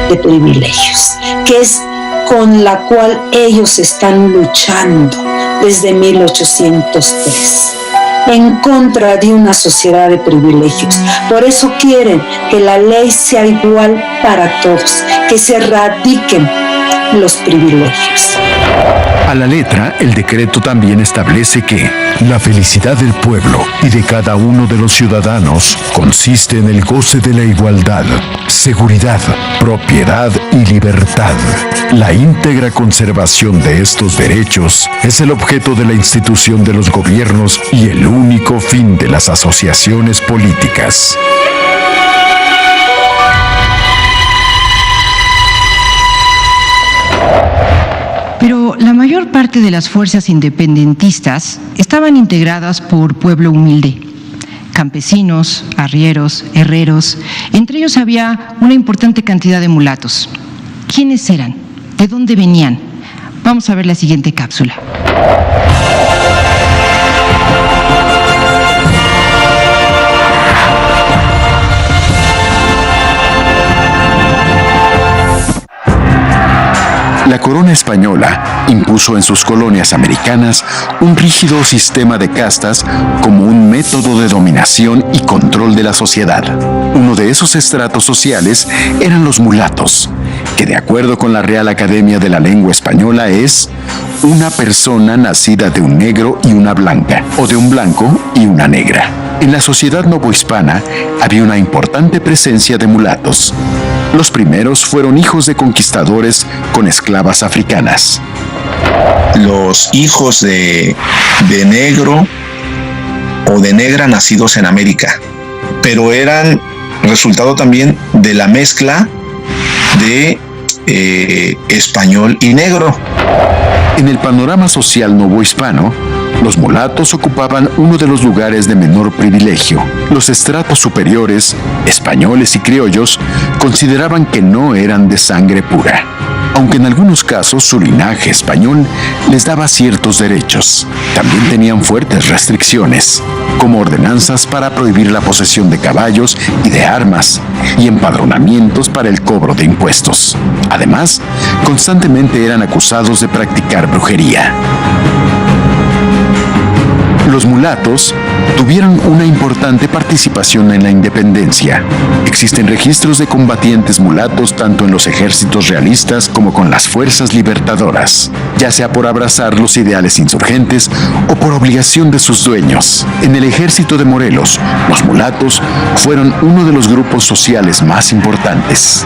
de privilegios, que es con la cual ellos están luchando desde 1803, en contra de una sociedad de privilegios. Por eso quieren que la ley sea igual para todos, que se erradiquen los privilegios. A la letra, el decreto también establece que la felicidad del pueblo y de cada uno de los ciudadanos consiste en el goce de la igualdad, seguridad, propiedad y libertad. La íntegra conservación de estos derechos es el objeto de la institución de los gobiernos y el único fin de las asociaciones políticas. Pero la mayor parte de las fuerzas independentistas estaban integradas por pueblo humilde, campesinos, arrieros, herreros. Entre ellos había una importante cantidad de mulatos. ¿Quiénes eran? ¿De dónde venían? Vamos a ver la siguiente cápsula. La corona española impuso en sus colonias americanas un rígido sistema de castas como un método de dominación y control de la sociedad. Uno de esos estratos sociales eran los mulatos, que de acuerdo con la Real Academia de la Lengua Española es una persona nacida de un negro y una blanca, o de un blanco y una negra. En la sociedad novohispana había una importante presencia de mulatos. Los primeros fueron hijos de conquistadores con esclavas africanas. Los hijos de negro o de negra nacidos en América, pero eran resultado también de la mezcla de español y negro. En el panorama social novohispano, los mulatos ocupaban uno de los lugares de menor privilegio. Los estratos superiores, españoles y criollos, consideraban que no eran de sangre pura, aunque en algunos casos su linaje español les daba ciertos derechos. También tenían fuertes restricciones, como ordenanzas para prohibir la posesión de caballos y de armas, y empadronamientos para el cobro de impuestos. Además, constantemente eran acusados de practicar brujería. Los mulatos tuvieron una importante participación en la independencia. Existen registros de combatientes mulatos tanto en los ejércitos realistas como con las fuerzas libertadoras, ya sea por abrazar los ideales insurgentes o por obligación de sus dueños. En el ejército de Morelos, los mulatos fueron uno de los grupos sociales más importantes.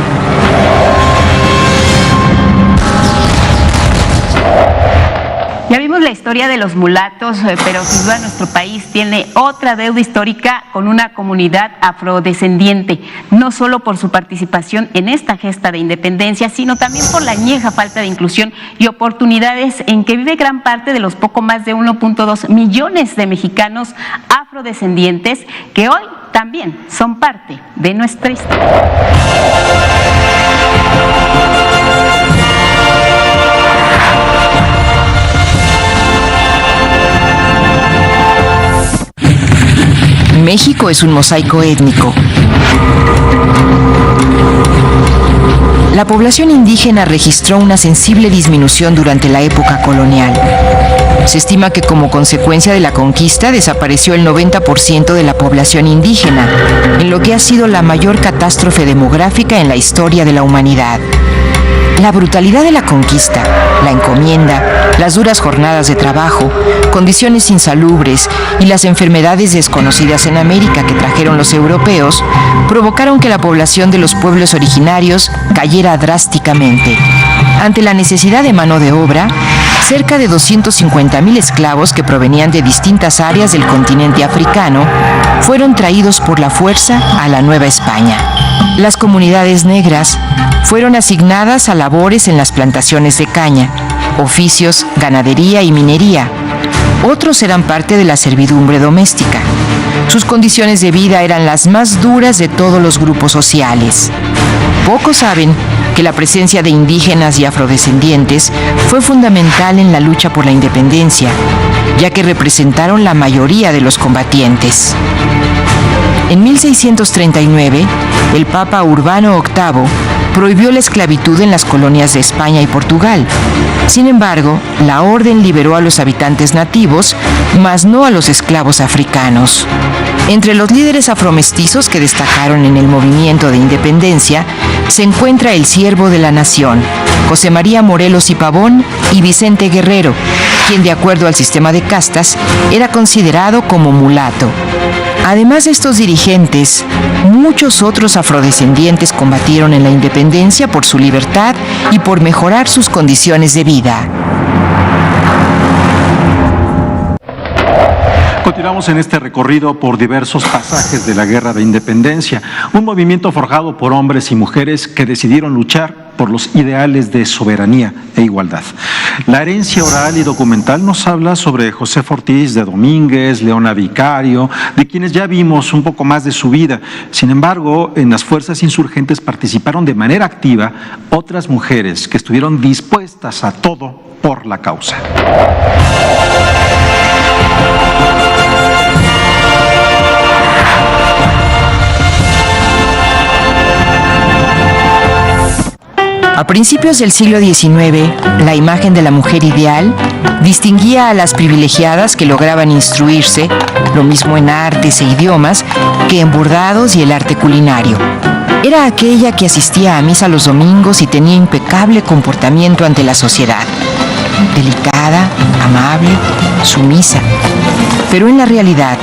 Ya vimos la historia de los mulatos, pero sin duda nuestro país tiene otra deuda histórica con una comunidad afrodescendiente, no solo por su participación en esta gesta de independencia, sino también por la añeja falta de inclusión y oportunidades en que vive gran parte de los poco más de 1.2 millones de mexicanos afrodescendientes que hoy también son parte de nuestra historia. México es un mosaico étnico. La población indígena registró una sensible disminución durante la época colonial. Se estima que como consecuencia de la conquista desapareció el 90% de la población indígena, en lo que ha sido la mayor catástrofe demográfica en la historia de la humanidad. La brutalidad de la conquista, la la encomienda, las duras jornadas de trabajo, condiciones insalubres y las enfermedades desconocidas en América que trajeron los europeos, provocaron que la población de los pueblos originarios cayera drásticamente. Ante la necesidad de mano de obra, cerca de 250,000 esclavos que provenían de distintas áreas del continente africano fueron traídos por la fuerza a la Nueva España. Las comunidades negras fueron asignadas a labores en las plantaciones de caña, oficios, ganadería y minería. Otros eran parte de la servidumbre doméstica. Sus condiciones de vida eran las más duras de todos los grupos sociales. Pocos saben que la presencia de indígenas y afrodescendientes fue fundamental en la lucha por la independencia, ya que representaron la mayoría de los combatientes. En 1639, el Papa Urbano VIII prohibió la esclavitud en las colonias de España y Portugal. Sin embargo, la orden liberó a los habitantes nativos, mas no a los esclavos africanos. Entre los líderes afromestizos que destacaron en el movimiento de independencia se encuentra el siervo de la nación, José María Morelos y Pavón y Vicente Guerrero, quien de acuerdo al sistema de castas era considerado como mulato. Además de estos dirigentes, muchos otros afrodescendientes combatieron en la independencia por su libertad y por mejorar sus condiciones de vida. Continuamos en este recorrido por diversos pasajes de la Guerra de Independencia, un movimiento forjado por hombres y mujeres que decidieron luchar por los ideales de soberanía e igualdad. La herencia oral y documental nos habla sobre Josefa Ortiz de Domínguez, Leona Vicario, de quienes ya vimos un poco más de su vida. Sin embargo, en las fuerzas insurgentes participaron de manera activa otras mujeres que estuvieron dispuestas a todo por la causa. A principios del siglo XIX, la imagen de la mujer ideal distinguía a las privilegiadas que lograban instruirse, lo mismo en artes e idiomas, que en bordados y el arte culinario. Era aquella que asistía a misa los domingos y tenía impecable comportamiento ante la sociedad. Delicada, amable, sumisa. Pero en la realidad,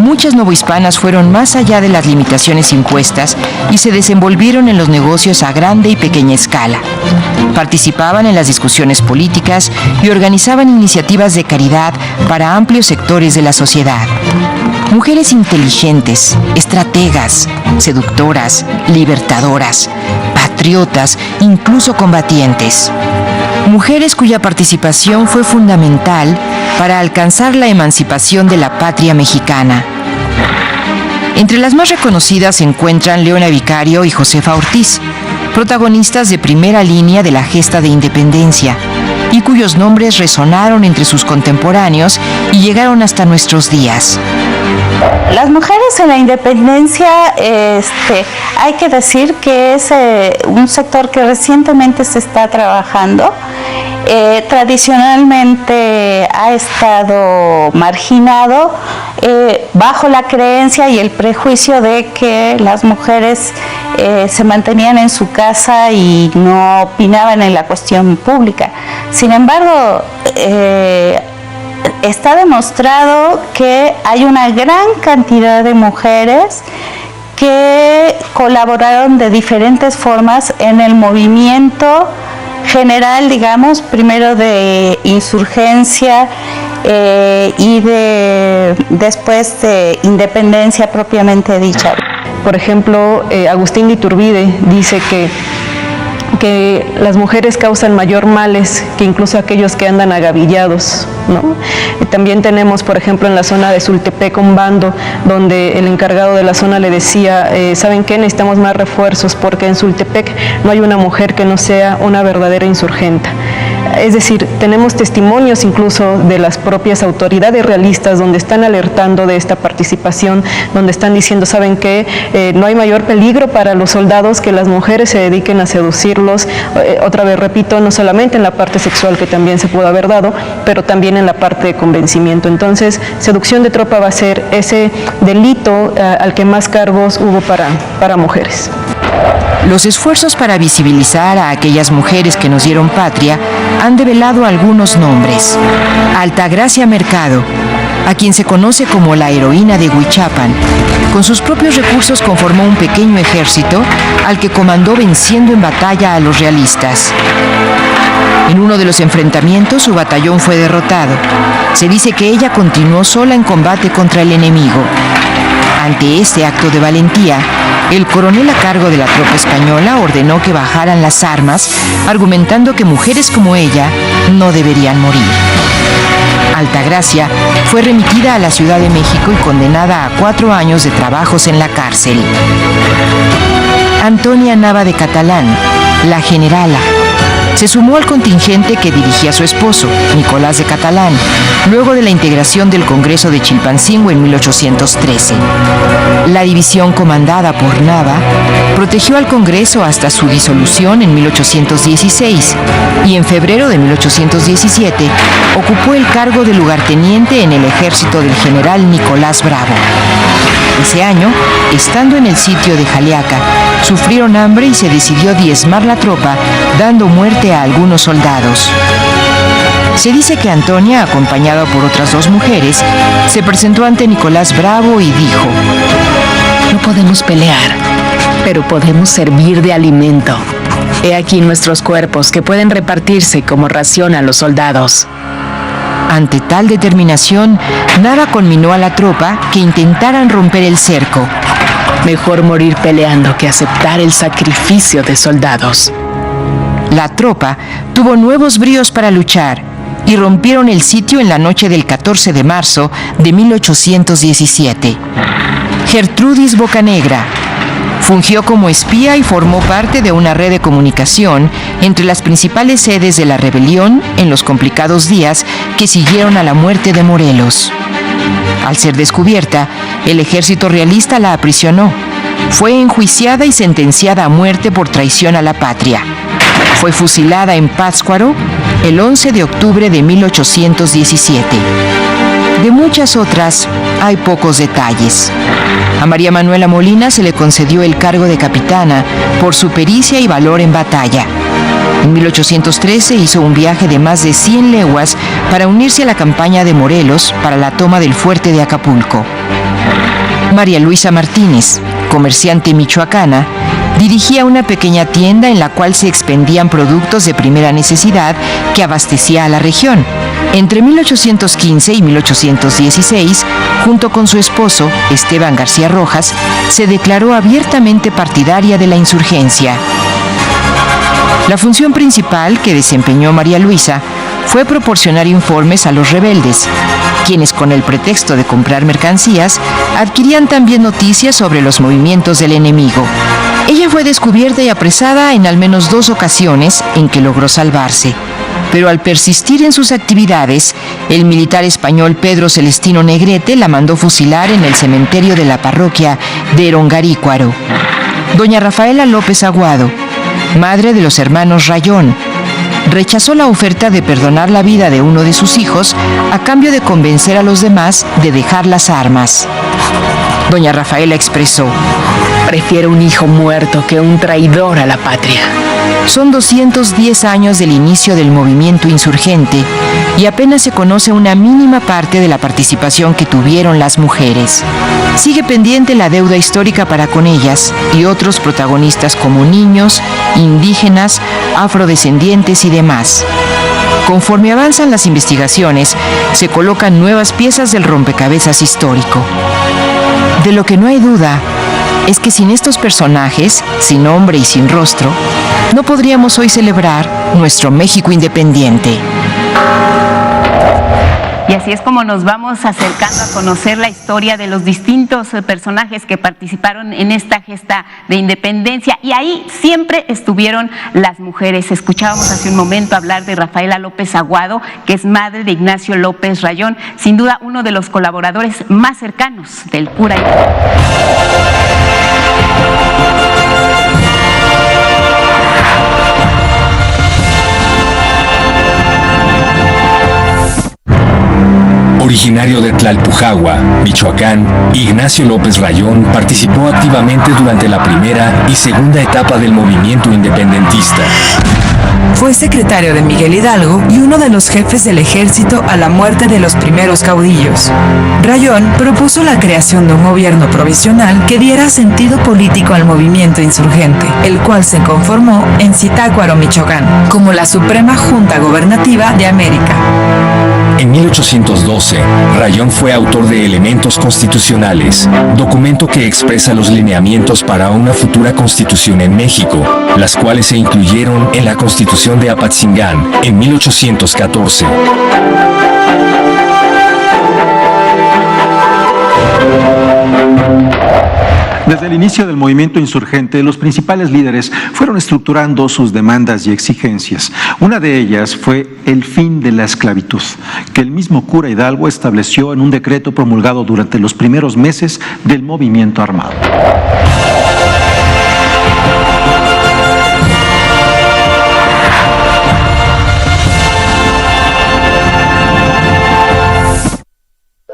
muchas novohispanas fueron más allá de las limitaciones impuestas y se desenvolvieron en los negocios a grande y pequeña escala. Participaban en las discusiones políticas y organizaban iniciativas de caridad para amplios sectores de la sociedad. Mujeres inteligentes, estrategas, seductoras, libertadoras, patriotas, incluso combatientes. Mujeres cuya participación fue fundamental para alcanzar la emancipación de la patria mexicana. Entre las más reconocidas se encuentran Leona Vicario y Josefa Ortiz, protagonistas de primera línea de la gesta de independencia, y cuyos nombres resonaron entre sus contemporáneos y llegaron hasta nuestros días. Las mujeres en la independencia, hay que decir que es un sector que recientemente se está trabajando. Tradicionalmente ha estado marginado bajo la creencia y el prejuicio de que las mujeres se mantenían en su casa y no opinaban en la cuestión pública. Sin embargo, está demostrado que hay una gran cantidad de mujeres que colaboraron de diferentes formas en el movimiento general, digamos, primero de insurgencia y después de independencia propiamente dicha. Por ejemplo, Agustín de Iturbide dice que las mujeres causan mayor males que incluso aquellos que andan agavillados, ¿no? También tenemos, por ejemplo, en la zona de Sultepec un bando donde el encargado de la zona le decía, ¿saben qué? Necesitamos más refuerzos porque en Sultepec no hay una mujer que no sea una verdadera insurgenta. Es decir, tenemos testimonios incluso de las propias autoridades realistas donde están alertando de esta participación, donde están diciendo, ¿saben qué? No hay mayor peligro para los soldados que las mujeres se dediquen a seducirlos. Otra vez repito, no solamente en la parte sexual que también se pudo haber dado, pero también en la parte de convencimiento. Entonces, seducción de tropa va a ser ese delito al que más cargos hubo para mujeres. Los esfuerzos para visibilizar a aquellas mujeres que nos dieron patria han develado algunos nombres. Altagracia Mercado, a quien se conoce como la heroína de Huichapan, con sus propios recursos conformó un pequeño ejército al que comandó venciendo en batalla a los realistas. En uno de los enfrentamientos su batallón fue derrotado. Se dice que ella continuó sola en combate contra el enemigo. Ante este acto de valentía, el coronel a cargo de la tropa española ordenó que bajaran las armas, argumentando que mujeres como ella no deberían morir. Altagracia fue remitida a la Ciudad de México y condenada a 4 años de trabajos en la cárcel. Antonia Nava de Catalán, la generala, se sumó al contingente que dirigía su esposo, Nicolás de Catalán, luego de la integración del Congreso de Chilpancingo en 1813. La división comandada por Nava protegió al Congreso hasta su disolución en 1816 y en febrero de 1817 ocupó el cargo de lugarteniente en el ejército del general Nicolás Bravo. Ese año, estando en el sitio de Jaliaca, sufrieron hambre y se decidió diezmar la tropa, dando muerte a algunos soldados. Se dice que Antonia, acompañada por otras 2 mujeres, se presentó ante Nicolás Bravo y dijo: no podemos pelear, pero podemos servir de alimento. He aquí nuestros cuerpos que pueden repartirse como ración a los soldados. Ante tal determinación, Nava conminó a la tropa que intentaran romper el cerco. Mejor morir peleando que aceptar el sacrificio de soldados. La tropa tuvo nuevos bríos para luchar y rompieron el sitio en la noche del 14 de marzo de 1817. Gertrudis Bocanegra fungió como espía y formó parte de una red de comunicación entre las principales sedes de la rebelión en los complicados días que siguieron a la muerte de Morelos. Al ser descubierta, el ejército realista la aprisionó. Fue enjuiciada y sentenciada a muerte por traición a la patria. Fue fusilada en Pátzcuaro el 11 de octubre de 1817. De muchas otras, hay pocos detalles. A María Manuela Molina se le concedió el cargo de capitana por su pericia y valor en batalla. En 1813 hizo un viaje de más de 100 leguas para unirse a la campaña de Morelos para la toma del fuerte de Acapulco. María Luisa Martínez, comerciante michoacana, dirigía una pequeña tienda en la cual se expendían productos de primera necesidad que abastecía a la región. Entre 1815 y 1816, junto con su esposo, Esteban García Rojas, se declaró abiertamente partidaria de la insurgencia. La función principal que desempeñó María Luisa fue proporcionar informes a los rebeldes, quienes con el pretexto de comprar mercancías, adquirían también noticias sobre los movimientos del enemigo. Ella fue descubierta y apresada en al menos 2 ocasiones en que logró salvarse. Pero al persistir en sus actividades, el militar español Pedro Celestino Negrete la mandó fusilar en el cementerio de la parroquia de Erongarícuaro. Doña Rafaela López Aguado, madre de los hermanos Rayón, rechazó la oferta de perdonar la vida de uno de sus hijos a cambio de convencer a los demás de dejar las armas. Doña Rafaela expresó: prefiero un hijo muerto que un traidor a la patria. Son 210 años del inicio del movimiento insurgente y apenas se conoce una mínima parte de la participación que tuvieron las mujeres. Sigue pendiente la deuda histórica para con ellas y otros protagonistas como niños, indígenas, afrodescendientes y demás. Conforme avanzan las investigaciones, se colocan nuevas piezas del rompecabezas histórico. De lo que no hay duda es que sin estos personajes, sin nombre y sin rostro, no podríamos hoy celebrar nuestro México independiente. Y así es como nos vamos acercando a conocer la historia de los distintos personajes que participaron en esta gesta de independencia. Y ahí siempre estuvieron las mujeres. Escuchábamos hace un momento hablar de Rafaela López Aguado, que es madre de Ignacio López Rayón, sin duda uno de los colaboradores más cercanos del cura. Original Originario de Tlalpujagua, Michoacán, Ignacio López Rayón participó activamente durante la primera y segunda etapa del movimiento independentista. Fue secretario de Miguel Hidalgo y uno de los jefes del ejército a la muerte de los primeros caudillos. Rayón propuso la creación de un gobierno provisional que diera sentido político al movimiento insurgente, el cual se conformó en Zitácuaro, Michoacán, como la Suprema Junta Gobernativa de América. En 1812, Rayón fue autor de Elementos Constitucionales, documento que expresa los lineamientos para una futura constitución en México, las cuales se incluyeron en la Constitución de Apatzingán en 1814. Desde el inicio del movimiento insurgente, los principales líderes fueron estructurando sus demandas y exigencias. Una de ellas fue el fin de la esclavitud, que el mismo cura Hidalgo estableció en un decreto promulgado durante los primeros meses del movimiento armado.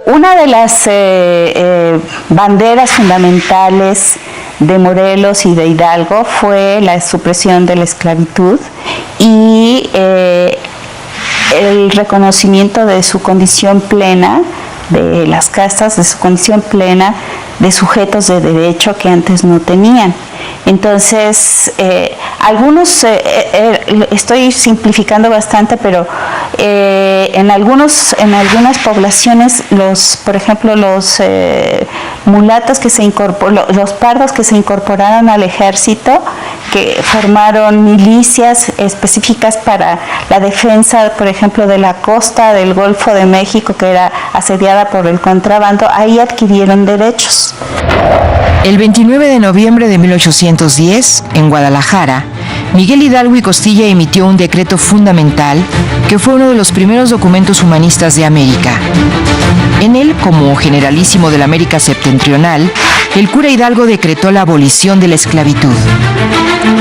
Una de las banderas fundamentales de Morelos y de Hidalgo fue la supresión de la esclavitud y el reconocimiento de su condición plena, de las castas, de su condición plena de sujetos de derecho que antes no tenían. Entonces, algunos, estoy simplificando bastante, pero en algunas poblaciones, por ejemplo, los mulatos que se incorporaron, los pardos que se incorporaron al ejército, que formaron milicias específicas para la defensa, por ejemplo, de la costa del Golfo de México, que era asediada por el contrabando, ahí adquirieron derechos. El 29 de noviembre de 1810, en Guadalajara, Miguel Hidalgo y Costilla emitió un decreto fundamental que fue uno de los primeros documentos humanistas de América. En él, como generalísimo de la América septentrional, el cura Hidalgo decretó la abolición de la esclavitud.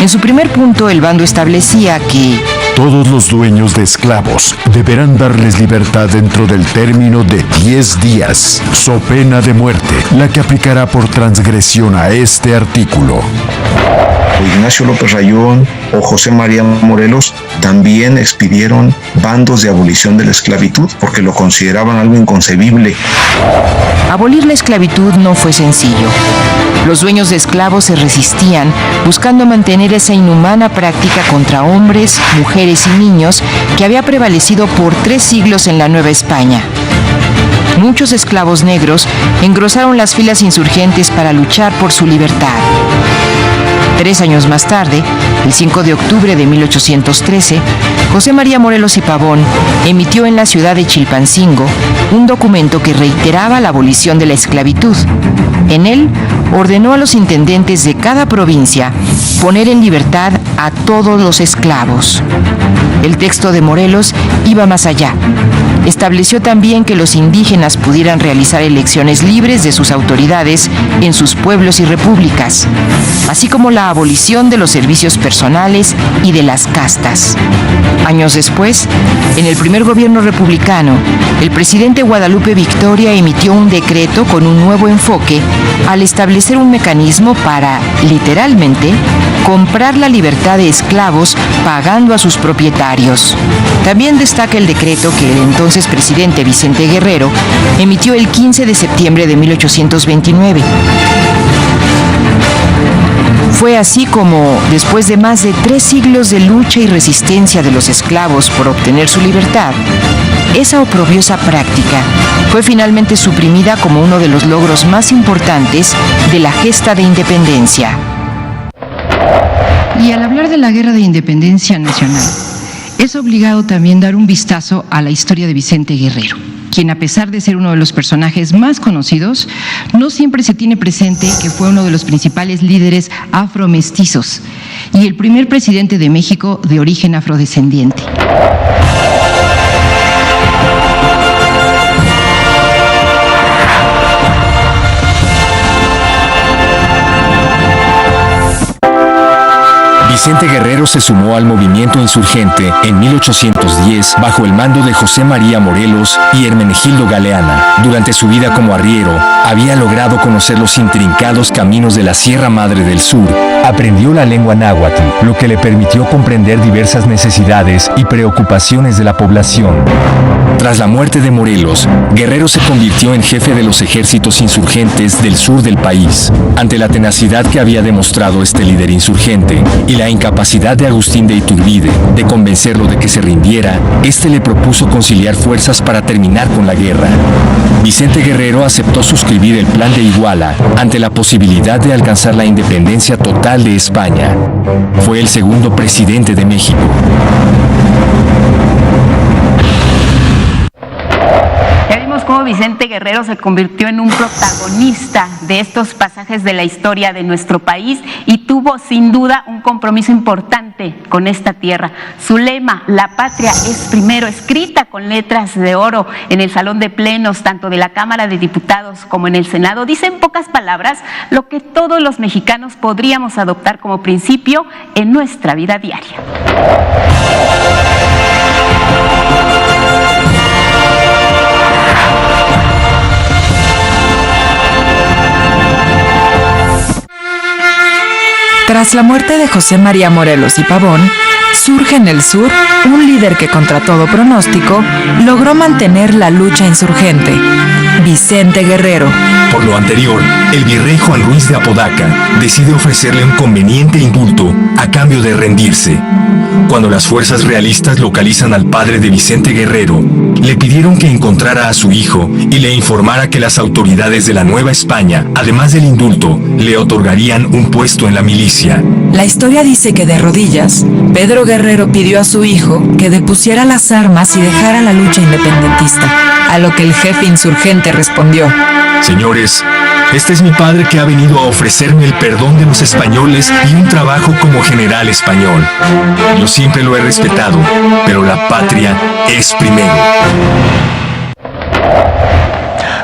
En su primer punto, el bando establecía que todos los dueños de esclavos deberán darles libertad dentro del término de 10 días, so pena de muerte, la que aplicará por transgresión a este artículo. O Ignacio López Rayón o José María Morelos también expidieron bandos de abolición de la esclavitud porque lo consideraban algo inconcebible. Abolir la esclavitud no fue sencillo. Los dueños de esclavos se resistían, buscando mantener esa inhumana práctica contra hombres, mujeres y niños que había prevalecido por 3 siglos en la Nueva España. Muchos esclavos negros engrosaron las filas insurgentes para luchar por su libertad. 3 años más tarde, el 5 de octubre de 1813, José María Morelos y Pavón emitió en la ciudad de Chilpancingo un documento que reiteraba la abolición de la esclavitud. En él, ordenó a los intendentes de cada provincia poner en libertad a todos los esclavos. El texto de Morelos iba más allá. Estableció también que los indígenas pudieran realizar elecciones libres de sus autoridades en sus pueblos y repúblicas, así como la abolición de los servicios personales y de las castas. Años después, en el primer gobierno republicano, el presidente Guadalupe Victoria emitió un decreto con un nuevo enfoque al establecer un mecanismo para, literalmente, comprar la libertad de esclavos pagando a sus propietarios. También destaca el decreto que el entonces presidente Vicente Guerrero emitió el 15 de septiembre de 1829. Fue así como, después de más de 3 siglos de lucha y resistencia de los esclavos por obtener su libertad, esa oprobiosa práctica fue finalmente suprimida como uno de los logros más importantes de la gesta de independencia. Y al hablar de la Guerra de Independencia Nacional, es obligado también dar un vistazo a la historia de Vicente Guerrero, quien, a pesar de ser uno de los personajes más conocidos, no siempre se tiene presente que fue uno de los principales líderes afromestizos y el primer presidente de México de origen afrodescendiente. Vicente Guerrero se sumó al movimiento insurgente en 1810 bajo el mando de José María Morelos y Hermenegildo Galeana. Durante su vida como arriero, había logrado conocer los intrincados caminos de la Sierra Madre del Sur. Aprendió la lengua náhuatl, lo que le permitió comprender diversas necesidades y preocupaciones de la población. Tras la muerte de Morelos, Guerrero se convirtió en jefe de los ejércitos insurgentes del sur del país. Ante la tenacidad que había demostrado este líder insurgente y la incapacidad de Agustín de Iturbide de convencerlo de que se rindiera, este le propuso conciliar fuerzas para terminar con la guerra. Vicente Guerrero aceptó suscribir el Plan de Iguala ante la posibilidad de alcanzar la independencia total de España. Fue el segundo presidente de México. Cómo Vicente Guerrero se convirtió en un protagonista de estos pasajes de la historia de nuestro país y tuvo sin duda un compromiso importante con esta tierra. Su lema, la patria es primero, escrita con letras de oro en el salón de plenos tanto de la Cámara de Diputados como en el Senado, dice en pocas palabras lo que todos los mexicanos podríamos adoptar como principio en nuestra vida diaria. Tras la muerte de José María Morelos y Pavón, surge en el sur un líder que contra todo pronóstico logró mantener la lucha insurgente, Vicente Guerrero. Por lo anterior, el virrey Juan Ruiz de Apodaca decide ofrecerle un conveniente indulto a cambio de rendirse. Cuando las fuerzas realistas localizan al padre de Vicente Guerrero, le pidieron que encontrara a su hijo y le informara que las autoridades de la Nueva España, además del indulto, le otorgarían un puesto en la milicia. La historia dice que de rodillas, Pedro Guerrero pidió a su hijo que depusiera las armas y dejara la lucha independentista, a lo que el jefe insurgente respondió: Señores, este es mi padre que ha venido a ofrecerme el perdón de los españoles y un trabajo como general español. Yo siempre lo he respetado, pero la patria es primero.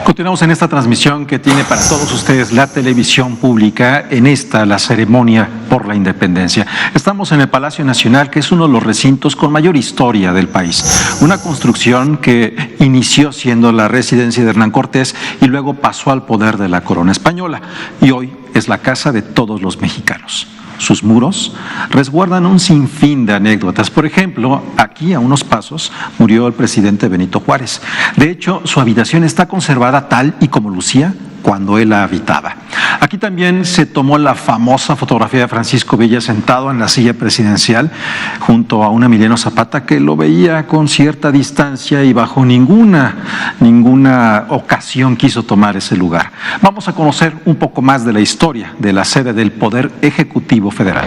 Continuamos en esta transmisión que tiene para todos ustedes la televisión pública en la ceremonia por la independencia. Estamos en el Palacio Nacional, que es uno de los recintos con mayor historia del país. Una construcción que inició siendo la residencia de Hernán Cortés y luego pasó al poder de la corona española. Y hoy es la casa de todos los mexicanos. Sus muros resguardan un sinfín de anécdotas. Por ejemplo, aquí a unos pasos murió el presidente Benito Juárez. De hecho, su habitación está conservada tal y como lucía cuando él la habitaba. Aquí también se tomó la famosa fotografía de Francisco Villa sentado en la silla presidencial junto a un Emiliano Zapata que lo veía con cierta distancia y bajo ninguna ocasión quiso tomar ese lugar. Vamos a conocer un poco más de la historia de la sede del Poder Ejecutivo Federal.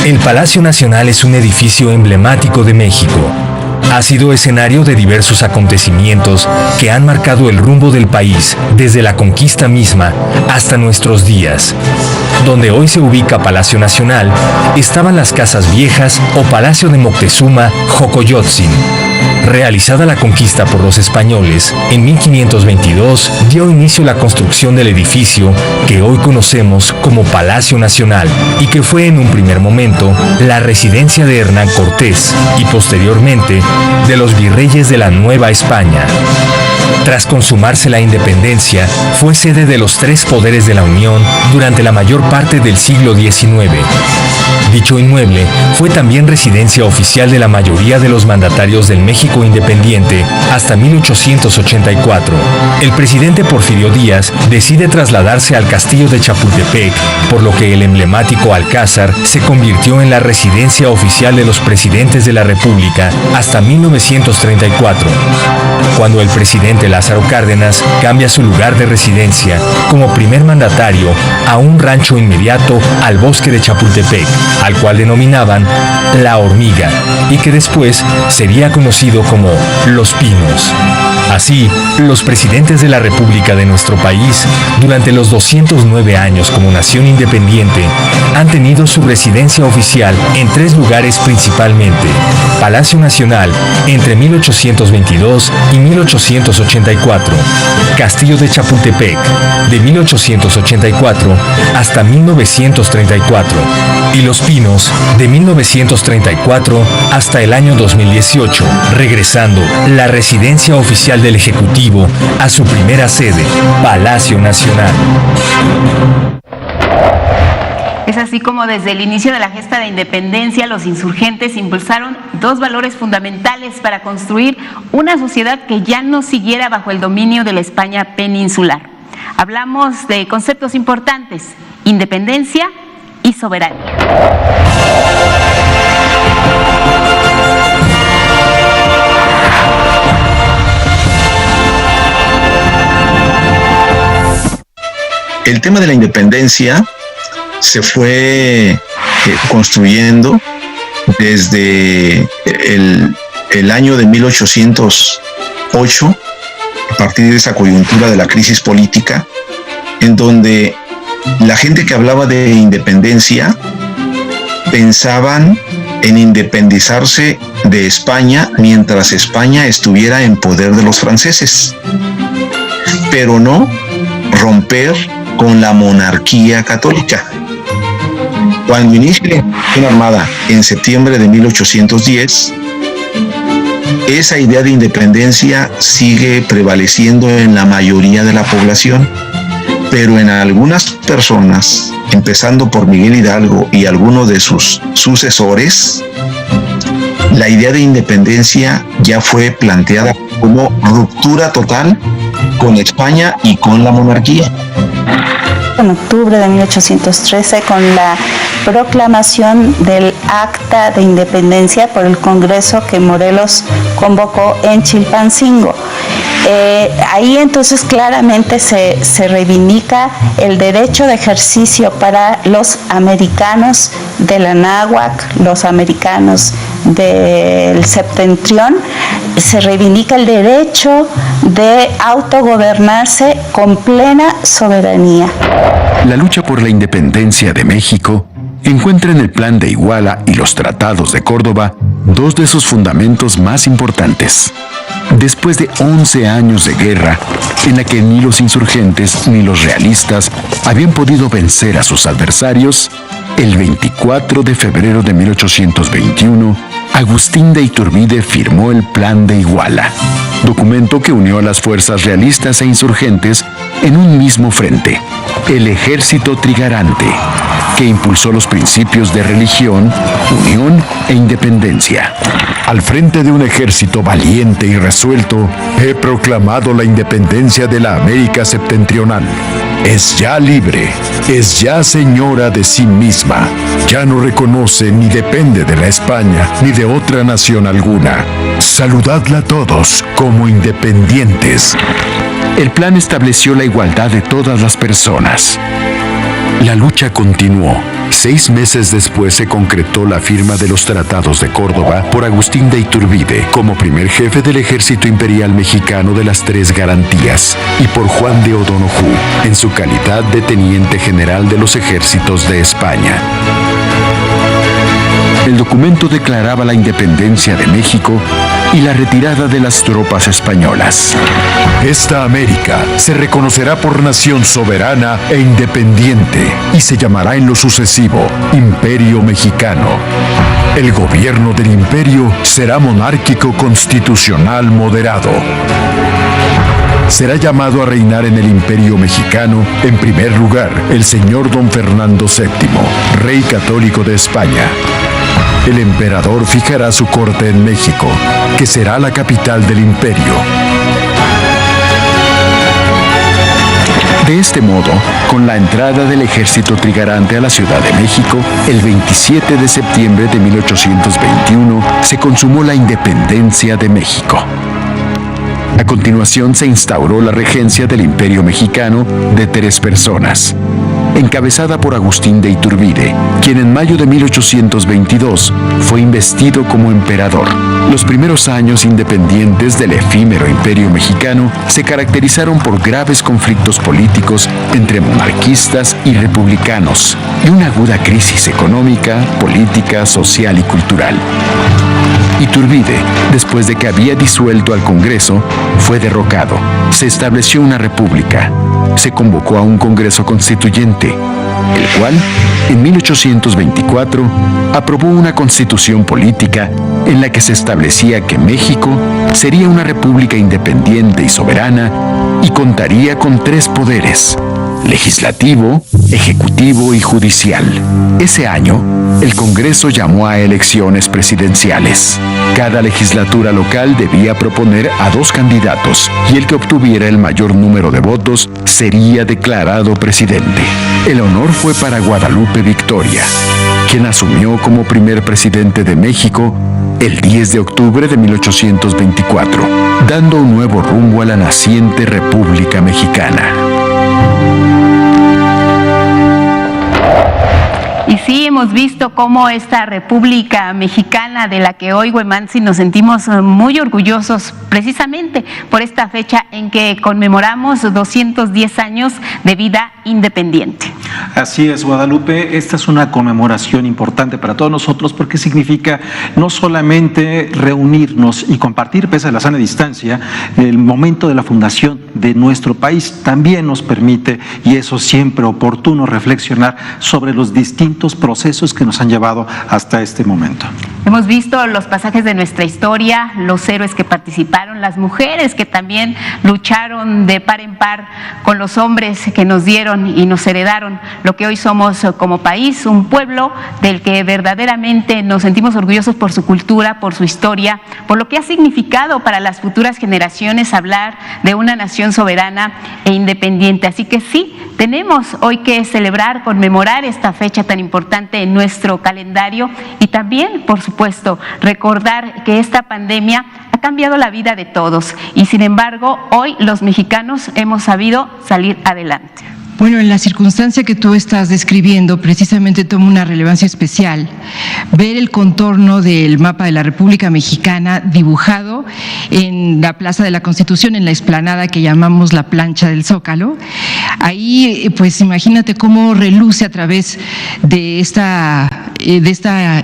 El Palacio Nacional es un edificio emblemático de México. Ha sido escenario de diversos acontecimientos que han marcado el rumbo del país desde la conquista misma hasta nuestros días. Donde hoy se ubica Palacio Nacional, estaban las Casas Viejas o Palacio de Moctezuma Xocoyotzin. Realizada la conquista por los españoles, en 1522 dio inicio la construcción del edificio que hoy conocemos como Palacio Nacional y que fue en un primer momento la residencia de Hernán Cortés y posteriormente de los virreyes de la Nueva España. Tras consumarse la independencia, fue sede de los tres poderes de la Unión durante la mayor parte del siglo XIX. Dicho inmueble fue también residencia oficial de la mayoría de los mandatarios del México independiente hasta 1884. El presidente Porfirio Díaz decide trasladarse al castillo de Chapultepec, por lo que el emblemático Alcázar se convirtió en la residencia oficial de los presidentes de la República hasta 1934. Cuando el presidente presidente Lázaro Cárdenas cambia su lugar de residencia como primer mandatario a un rancho inmediato al bosque de Chapultepec, al cual denominaban La Hormiga, y que después sería conocido como Los Pinos. Así, los presidentes de la República de nuestro país, durante los 209 años como nación independiente, han tenido su residencia oficial en 3 lugares principalmente: Palacio Nacional entre 1822 y 1884, Castillo de Chapultepec de 1884 hasta 1934 y Los Pinos de 1934 hasta el año 2018, regresando la residencia oficial del Ejecutivo a su primera sede, Palacio Nacional. Es así como desde el inicio de la gesta de independencia los insurgentes impulsaron 2 valores fundamentales para construir una sociedad que ya no siguiera bajo el dominio de la España peninsular. Hablamos de conceptos importantes: independencia y soberanía. El tema de la independencia se fue construyendo desde el año de 1808, a partir de esa coyuntura de la crisis política, en donde la gente que hablaba de independencia pensaban en independizarse de España mientras España estuviera en poder de los franceses, pero no romper con la monarquía católica. Cuando inicia la Revolución Armada en septiembre de 1810, esa idea de independencia sigue prevaleciendo en la mayoría de la población, pero en algunas personas, empezando por Miguel Hidalgo y algunos de sus sucesores, la idea de independencia ya fue planteada como ruptura total con España y con la monarquía. En octubre de 1813, con la proclamación del Acta de Independencia por el Congreso que Morelos convocó en Chilpancingo. Ahí entonces claramente se reivindica el derecho de ejercicio para los americanos de la náhuac, los americanos del septentrión. Se reivindica el derecho de autogobernarse con plena soberanía. La lucha por la independencia de México encuentra en el Plan de Iguala y los Tratados de Córdoba 2 de sus fundamentos más importantes. Después de 11 años de guerra, en la que ni los insurgentes ni los realistas habían podido vencer a sus adversarios, el 24 de febrero de 1821, Agustín de Iturbide firmó el Plan de Iguala, documento que unió a las fuerzas realistas e insurgentes en un mismo frente, el Ejército Trigarante, que impulsó los principios de religión, unión e independencia. Al frente de un ejército valiente y resuelto, he proclamado la independencia de la América septentrional. Es ya libre, es ya señora de sí misma. Ya no reconoce ni depende de la España ni de otra nación alguna. Saludadla todos como independientes. El plan estableció la igualdad de todas las personas. La lucha continuó. 6 meses después se concretó la firma de los Tratados de Córdoba por Agustín de Iturbide como primer jefe del Ejército Imperial Mexicano de las 3 Garantías y por Juan de O'Donoghue en su calidad de teniente general de los ejércitos de España. El documento declaraba la independencia de México y la retirada de las tropas españolas. Esta América se reconocerá por nación soberana e independiente y se llamará en lo sucesivo Imperio Mexicano. El gobierno del imperio será monárquico constitucional moderado. Será llamado a reinar en el Imperio Mexicano, en primer lugar, el señor don Fernando VII, rey católico de España. El emperador fijará su corte en México, que será la capital del imperio. De este modo, con la entrada del ejército trigarante a la Ciudad de México, el 27 de septiembre de 1821 se consumó la independencia de México. A continuación se instauró la regencia del Imperio Mexicano de 3 personas, encabezada por Agustín de Iturbide, quien en mayo de 1822 fue investido como emperador. Los primeros años independientes del efímero Imperio Mexicano se caracterizaron por graves conflictos políticos entre monarquistas y republicanos y una aguda crisis económica, política, social y cultural. Iturbide, después de que había disuelto al Congreso, fue derrocado. Se estableció una república. Se convocó a un Congreso Constituyente, el cual, en 1824, aprobó una constitución política en la que se establecía que México sería una república independiente y soberana y contaría con 3 poderes: legislativo, ejecutivo y judicial. Ese año, el Congreso llamó a elecciones presidenciales. Cada legislatura local debía proponer a 2 candidatos y el que obtuviera el mayor número de votos sería declarado presidente. El honor fue para Guadalupe Victoria, quien asumió como primer presidente de México el 10 de octubre de 1824, dando un nuevo rumbo a la naciente República Mexicana. Y sí, hemos visto cómo esta República Mexicana, de la que hoy, Huemantzin, nos sentimos muy orgullosos precisamente por esta fecha en que conmemoramos 210 años de vida independiente. Así es, Guadalupe, esta es una conmemoración importante para todos nosotros porque significa no solamente reunirnos y compartir, pese a la sana distancia, el momento de la fundación de nuestro país, también nos permite, y eso siempre oportuno, reflexionar sobre los distintos procesos que nos han llevado hasta este momento. Hemos visto los pasajes de nuestra historia, los héroes que participaron, las mujeres que también lucharon de par en par con los hombres que nos dieron y nos heredaron lo que hoy somos como país, un pueblo del que verdaderamente nos sentimos orgullosos por su cultura, por su historia, por lo que ha significado para las futuras generaciones hablar de una nación soberana e independiente. Así que sí, tenemos hoy que celebrar, conmemorar esta fecha tan importante en nuestro calendario y también, por supuesto, recordar que esta pandemia ha cambiado la vida de todos y, sin embargo, hoy los mexicanos hemos sabido salir adelante. Bueno, en la circunstancia que tú estás describiendo, precisamente toma una relevancia especial ver el contorno del mapa de la República Mexicana dibujado en la Plaza de la Constitución, en la explanada que llamamos la plancha del Zócalo. Ahí, pues imagínate cómo reluce a través de esta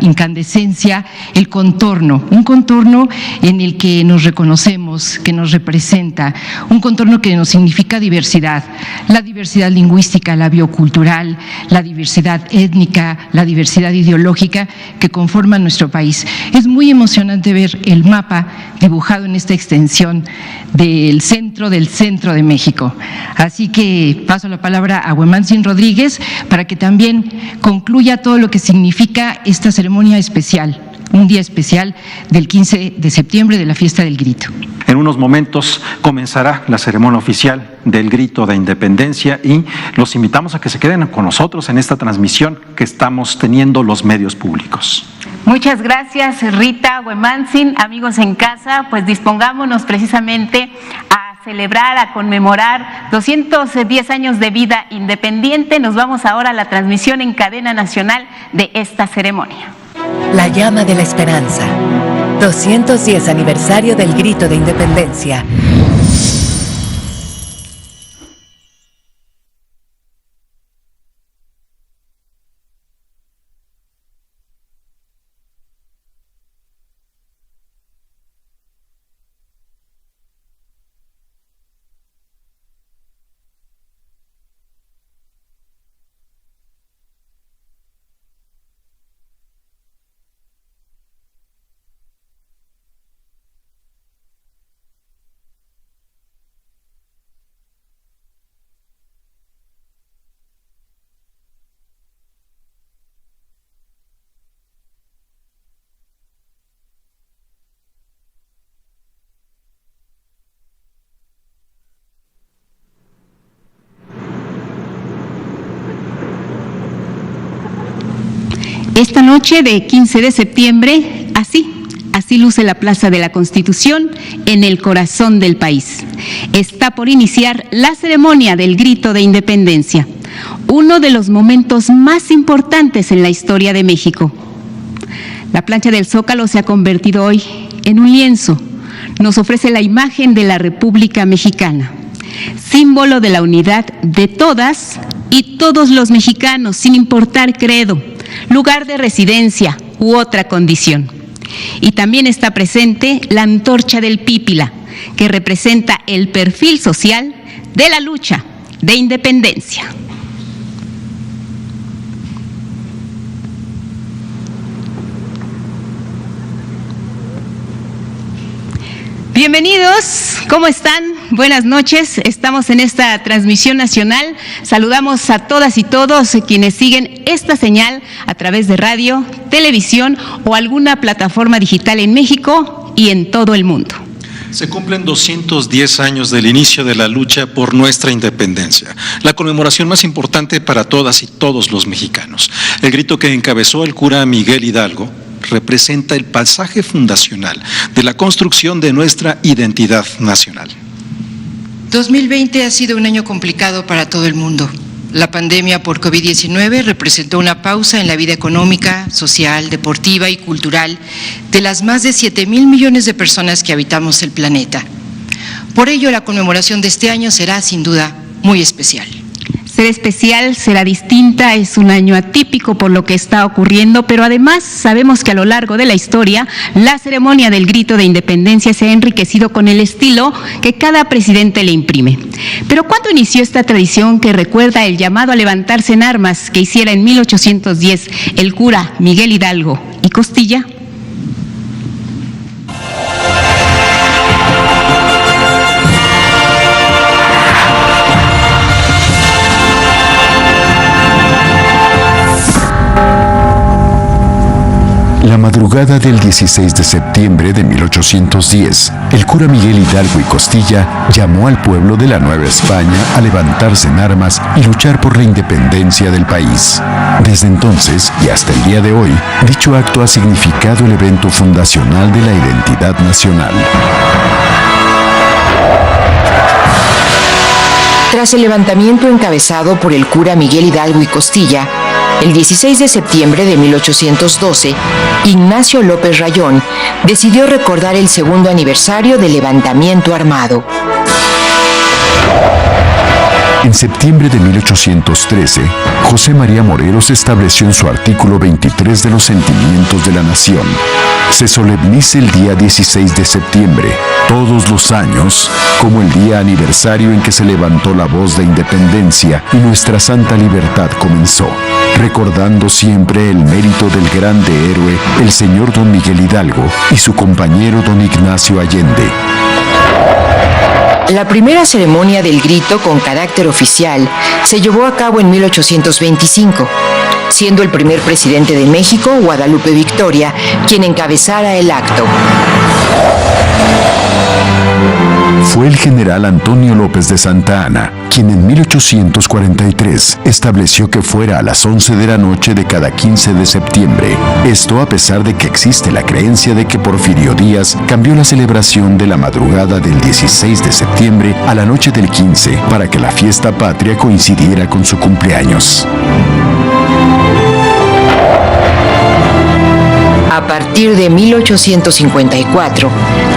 incandescencia el contorno, un contorno en el que nos reconocemos, que nos representa, un contorno que nos significa diversidad, la diversidad lingüística, la biocultural, la diversidad étnica, la diversidad ideológica que conforman nuestro país. Es muy emocionante ver el mapa dibujado en esta extensión del centro de México. Así que paso la palabra a Huemantzin Rodríguez para que también concluya todo lo que significa esta ceremonia especial, un día especial del 15 de septiembre de la Fiesta del Grito. En unos momentos comenzará la ceremonia oficial del Grito de Independencia y los invitamos a que se queden con nosotros en esta transmisión que estamos teniendo los medios públicos. Muchas gracias, Rita, Huemantzin, amigos en casa, pues dispongámonos precisamente a celebrar, a conmemorar 210 años de vida independiente. Nos vamos ahora a la transmisión en cadena nacional de esta ceremonia. La llama de la esperanza. 210 aniversario del Grito de Independencia. Esta noche de 15 de septiembre, así, Así luce la Plaza de la Constitución en el corazón del país. Está por iniciar la ceremonia del Grito de Independencia, uno de los momentos más importantes en la historia de México. La plancha del Zócalo se ha convertido hoy en un lienzo. Nos ofrece la imagen de la República Mexicana, símbolo de la unidad de todas y todos los mexicanos, sin importar credo, lugar de residencia u otra condición. Y también está presente la antorcha del Pípila, que representa el perfil social de la lucha de independencia. Bienvenidos, ¿cómo están? Buenas noches, estamos en esta transmisión nacional. Saludamos a todas y todos quienes siguen esta señal a través de radio, televisión o alguna plataforma digital en México y en todo el mundo. Se cumplen 210 años del inicio de la lucha por nuestra independencia, la conmemoración más importante para todas y todos los mexicanos. El grito que encabezó el cura Miguel Hidalgo representa el pasaje fundacional de la construcción de nuestra identidad nacional. 2020 ha sido un año complicado para todo el mundo. La pandemia por COVID-19 representó una pausa en la vida económica, social, deportiva y cultural de las más de 7,000 millones de personas que habitamos el planeta. Por ello, la conmemoración de este año será, sin duda, muy especial. Será especial, será distinta, es un año atípico por lo que está ocurriendo, pero además sabemos que a lo largo de la historia la ceremonia del Grito de Independencia se ha enriquecido con el estilo que cada presidente le imprime. Pero ¿cuándo inició esta tradición que recuerda el llamado a levantarse en armas que hiciera en 1810 el cura Miguel Hidalgo y Costilla? La madrugada del 16 de septiembre de 1810, el cura Miguel Hidalgo y Costilla llamó al pueblo de la Nueva España a levantarse en armas y luchar por la independencia del país. Desde entonces y hasta el día de hoy, dicho acto ha significado el evento fundacional de la identidad nacional. Tras el levantamiento encabezado por el cura Miguel Hidalgo y Costilla, el 16 de septiembre de 1812, Ignacio López Rayón decidió recordar el segundo aniversario del levantamiento armado. En septiembre de 1813, José María Morelos estableció en su artículo 23 de los Sentimientos de la Nación: se solemniza el día 16 de septiembre, todos los años, como el día aniversario en que se levantó la voz de independencia y nuestra santa libertad comenzó, recordando siempre el mérito del grande héroe, el señor don Miguel Hidalgo, y su compañero don Ignacio Allende. La primera ceremonia del grito con carácter oficial se llevó a cabo en 1825, siendo el primer presidente de México, Guadalupe Victoria, quien encabezara el acto. Fue el general Antonio López de Santa Anna, quien en 1843 estableció que fuera a las 11 de la noche de cada 15 de septiembre. Esto a pesar de que existe la creencia de que Porfirio Díaz cambió la celebración de la madrugada del 16 de septiembre a la noche del 15 para que la fiesta patria coincidiera con su cumpleaños. A partir de 1854,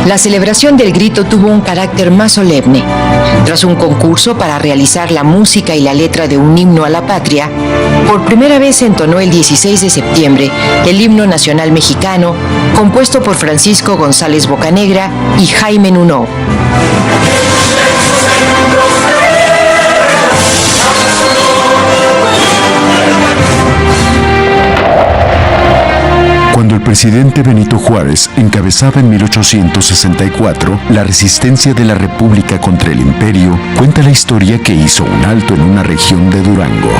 la celebración del grito tuvo un carácter más solemne. Tras un concurso para realizar la música y la letra de un himno a la patria, por primera vez se entonó el 16 de septiembre el himno nacional mexicano, compuesto por Francisco González Bocanegra y Jaime Nuno. Cuando el presidente Benito Juárez encabezaba en 1864 la resistencia de la República contra el Imperio, cuenta la historia que hizo un alto en una región de Durango.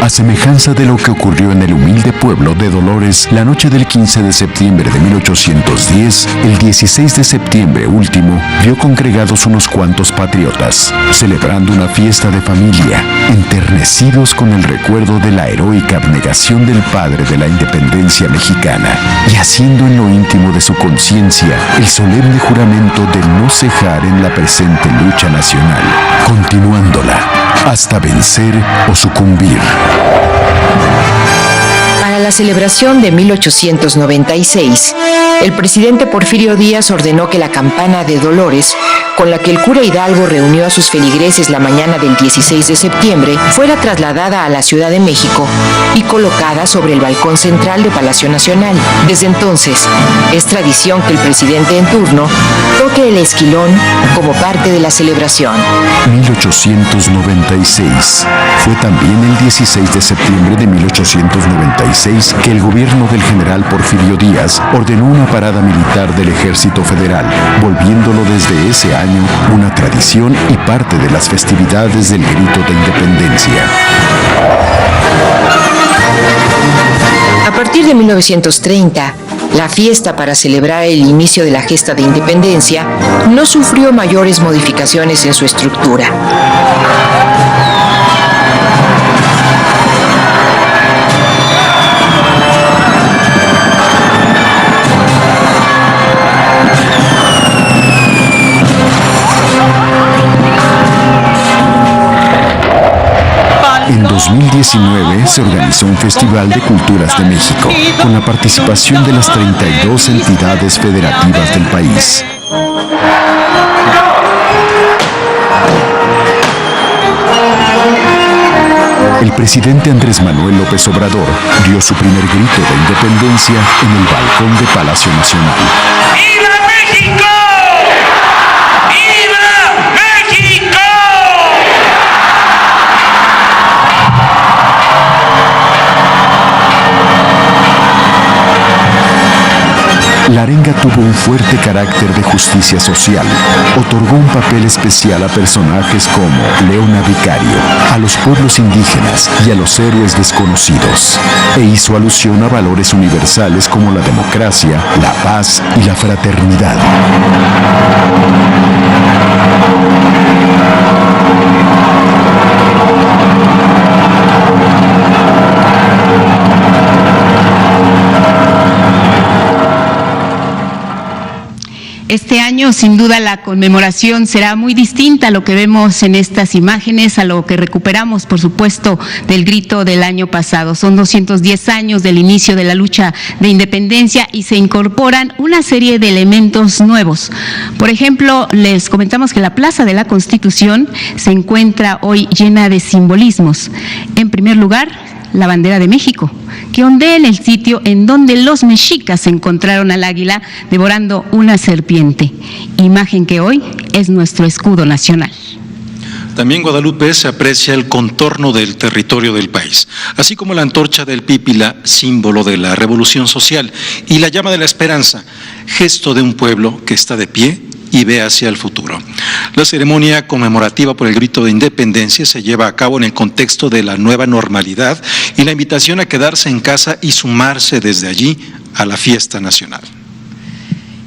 A semejanza de lo que ocurrió en el humilde pueblo de Dolores la noche del 15 de septiembre de 1810, el 16 de septiembre último vio congregados unos cuantos patriotas, celebrando una fiesta de familia, enternecidos con el recuerdo de la heroica abnegación del padre de la independencia mexicana, y haciendo en lo íntimo de su conciencia el solemne juramento de no cejar en la presente lucha nacional, continuándola hasta vencer o sucumbir. Para la celebración de 1896, el presidente Porfirio Díaz ordenó que la campana de Dolores, con la que el cura Hidalgo reunió a sus feligreses la mañana del 16 de septiembre, fuera trasladada a la Ciudad de México y colocada sobre el balcón central de Palacio Nacional. Desde entonces, es tradición que el presidente en turno toque el esquilón como parte de la celebración. 1896. Fue también el 16 de septiembre de 1896 que el gobierno del general Porfirio Díaz ordenó una parada militar del Ejército Federal, volviéndolo desde ese año una tradición y parte de las festividades del Grito de Independencia. A partir de 1930, la fiesta para celebrar el inicio de la gesta de independencia no sufrió mayores modificaciones en su estructura. En 2019 se organizó un Festival de Culturas de México, con la participación de las 32 entidades federativas del país. El presidente Andrés Manuel López Obrador dio su primer grito de independencia en el balcón de Palacio Nacional. ¡Viva México! ¡Viva México! La arenga tuvo un fuerte carácter de justicia social. Otorgó un papel especial a personajes como Leona Vicario, a los pueblos indígenas y a los héroes desconocidos, e hizo alusión a valores universales como la democracia, la paz y la fraternidad. Este año, sin duda, la conmemoración será muy distinta a lo que vemos en estas imágenes, a lo que recuperamos, por supuesto, del grito del año pasado. Son 210 años del inicio de la lucha de independencia y se incorporan una serie de elementos nuevos. Por ejemplo, les comentamos que la Plaza de la Constitución se encuentra hoy llena de simbolismos. En primer lugar, la bandera de México, que ondea en el sitio en donde los mexicas encontraron al águila devorando una serpiente, imagen que hoy es nuestro escudo nacional. También en Guadalupe se aprecia el contorno del territorio del país, así como la antorcha del Pípila, símbolo de la revolución social, y la llama de la esperanza, gesto de un pueblo que está de pie y ve hacia el futuro. La ceremonia conmemorativa por el grito de independencia se lleva a cabo en el contexto de la nueva normalidad y la invitación a quedarse en casa y sumarse desde allí a la fiesta nacional.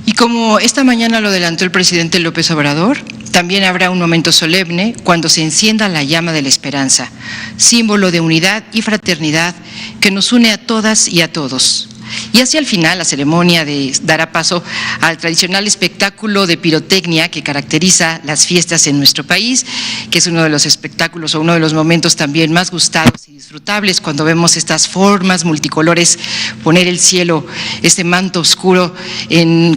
Y como esta mañana lo adelantó el presidente López Obrador, también habrá un momento solemne cuando se encienda la llama de la esperanza, símbolo de unidad y fraternidad que nos une a todas y a todos. Y hacia el final, la ceremonia dará paso al tradicional espectáculo de pirotecnia que caracteriza las fiestas en nuestro país, que es uno de los espectáculos o uno de los momentos también más gustados y disfrutables cuando vemos estas formas multicolores, poner el cielo, este manto oscuro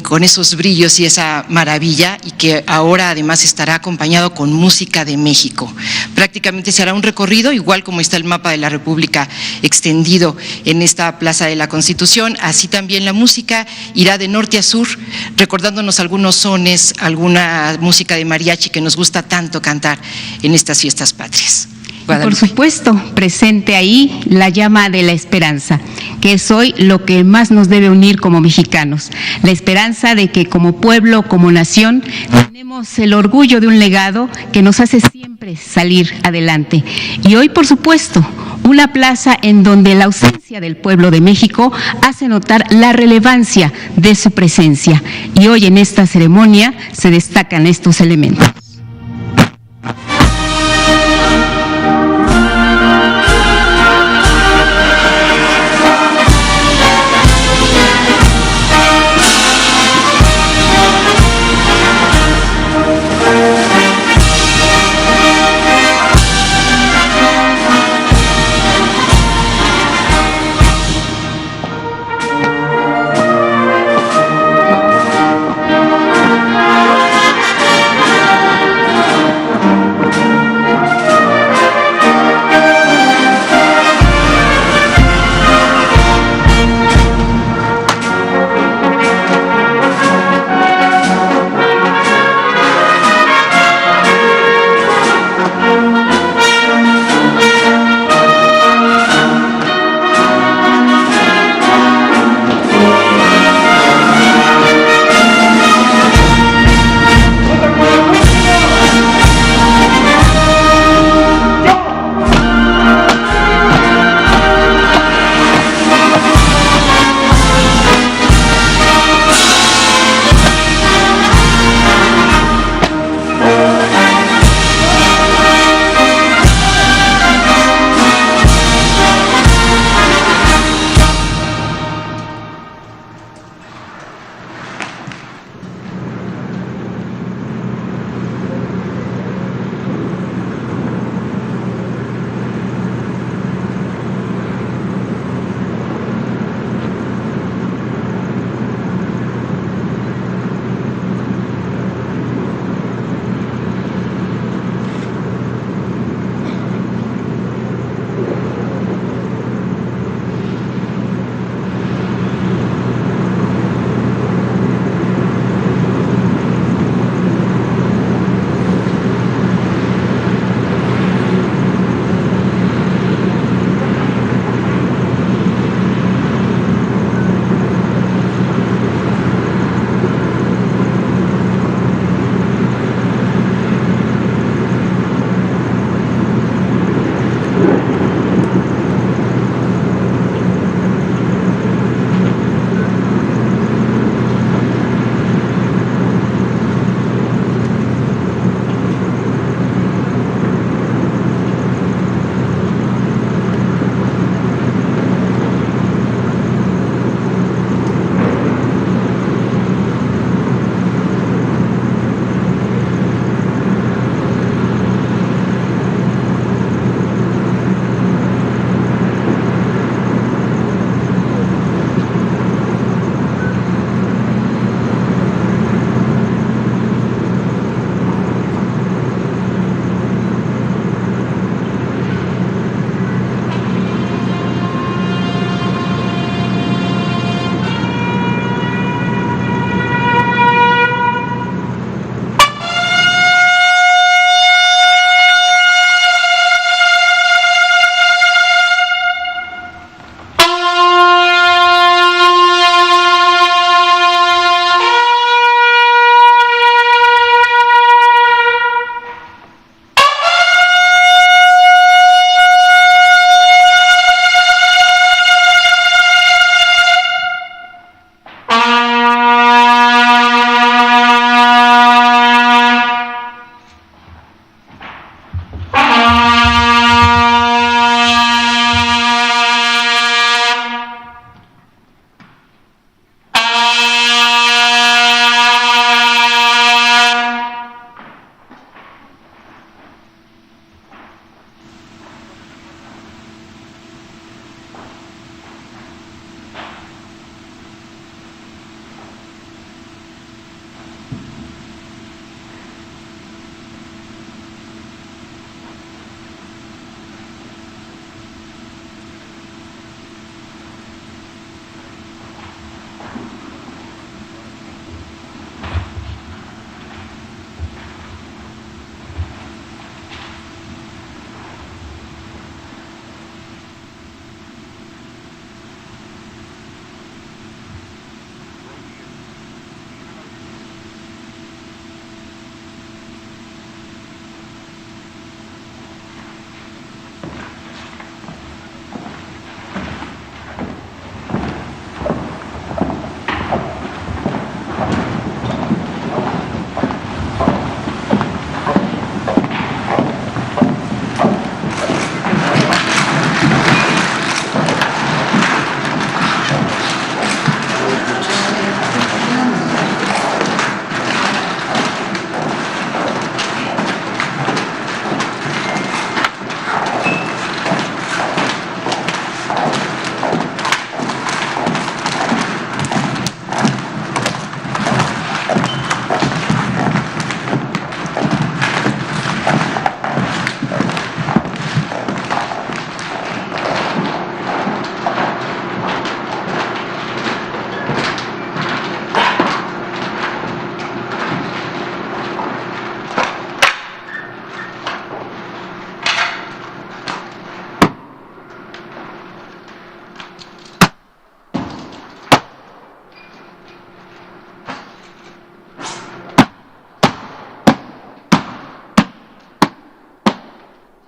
con esos brillos y esa maravilla, y que ahora además estará acompañado con música de México. Prácticamente se hará un recorrido, igual como está el mapa de la República extendido en esta Plaza de la Constitución. Así también la música irá de norte a sur, recordándonos algunos sones, alguna música de mariachi que nos gusta tanto cantar en estas fiestas patrias. Por supuesto, presente ahí la llama de la esperanza, que es hoy lo que más nos debe unir como mexicanos. La esperanza de que como pueblo, como nación, tenemos el orgullo de un legado que nos hace siempre salir adelante. Y hoy, por supuesto, una plaza en donde la ausencia del pueblo de México hace notar la relevancia de su presencia. Y hoy en esta ceremonia se destacan estos elementos.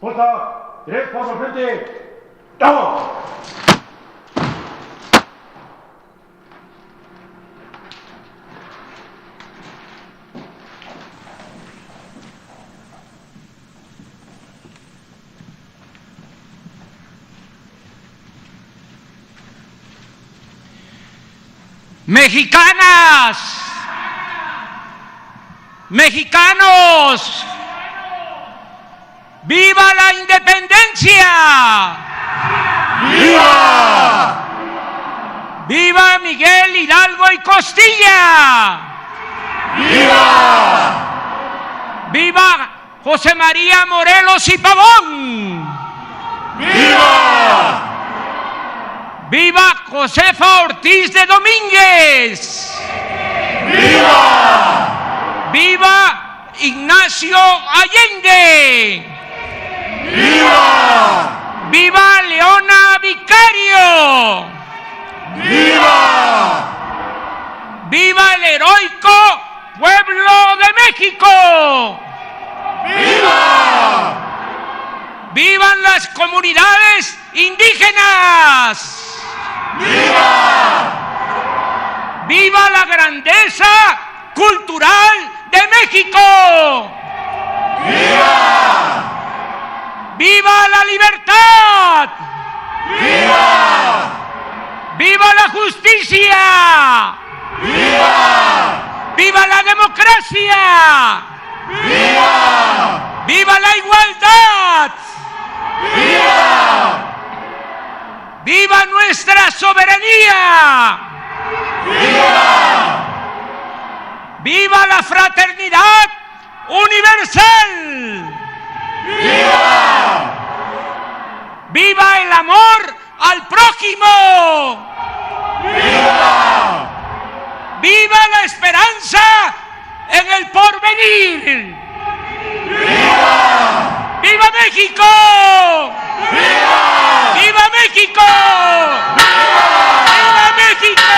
Puerta, 3 pasos al frente. ¡Vamos! Mexicanas, mexicanos, ¡viva la independencia! ¡Viva! ¡Viva Miguel Hidalgo y Costilla! ¡Viva! ¡Viva José María Morelos y Pavón! ¡Viva! ¡Viva Josefa Ortiz de Domínguez! ¡Viva! ¡Viva Ignacio Allende! ¡Viva! ¡Viva Leona Vicario! ¡Viva! ¡Viva el heroico pueblo de México! ¡Viva! ¡Vivan las comunidades indígenas! ¡Viva! ¡Viva la grandeza cultural de México! ¡Viva! ¡Viva la libertad! ¡Viva! ¡Viva la justicia! ¡Viva! ¡Viva la democracia! ¡Viva! ¡Viva la igualdad! ¡Viva! ¡Viva nuestra soberanía! ¡Viva! ¡Viva la fraternidad universal! ¡Viva! ¡Viva el amor al prójimo! ¡Viva! ¡Viva la esperanza en el porvenir! ¡Viva! ¡Viva México! ¡Viva! ¡Viva México! ¡Viva! ¡Viva México!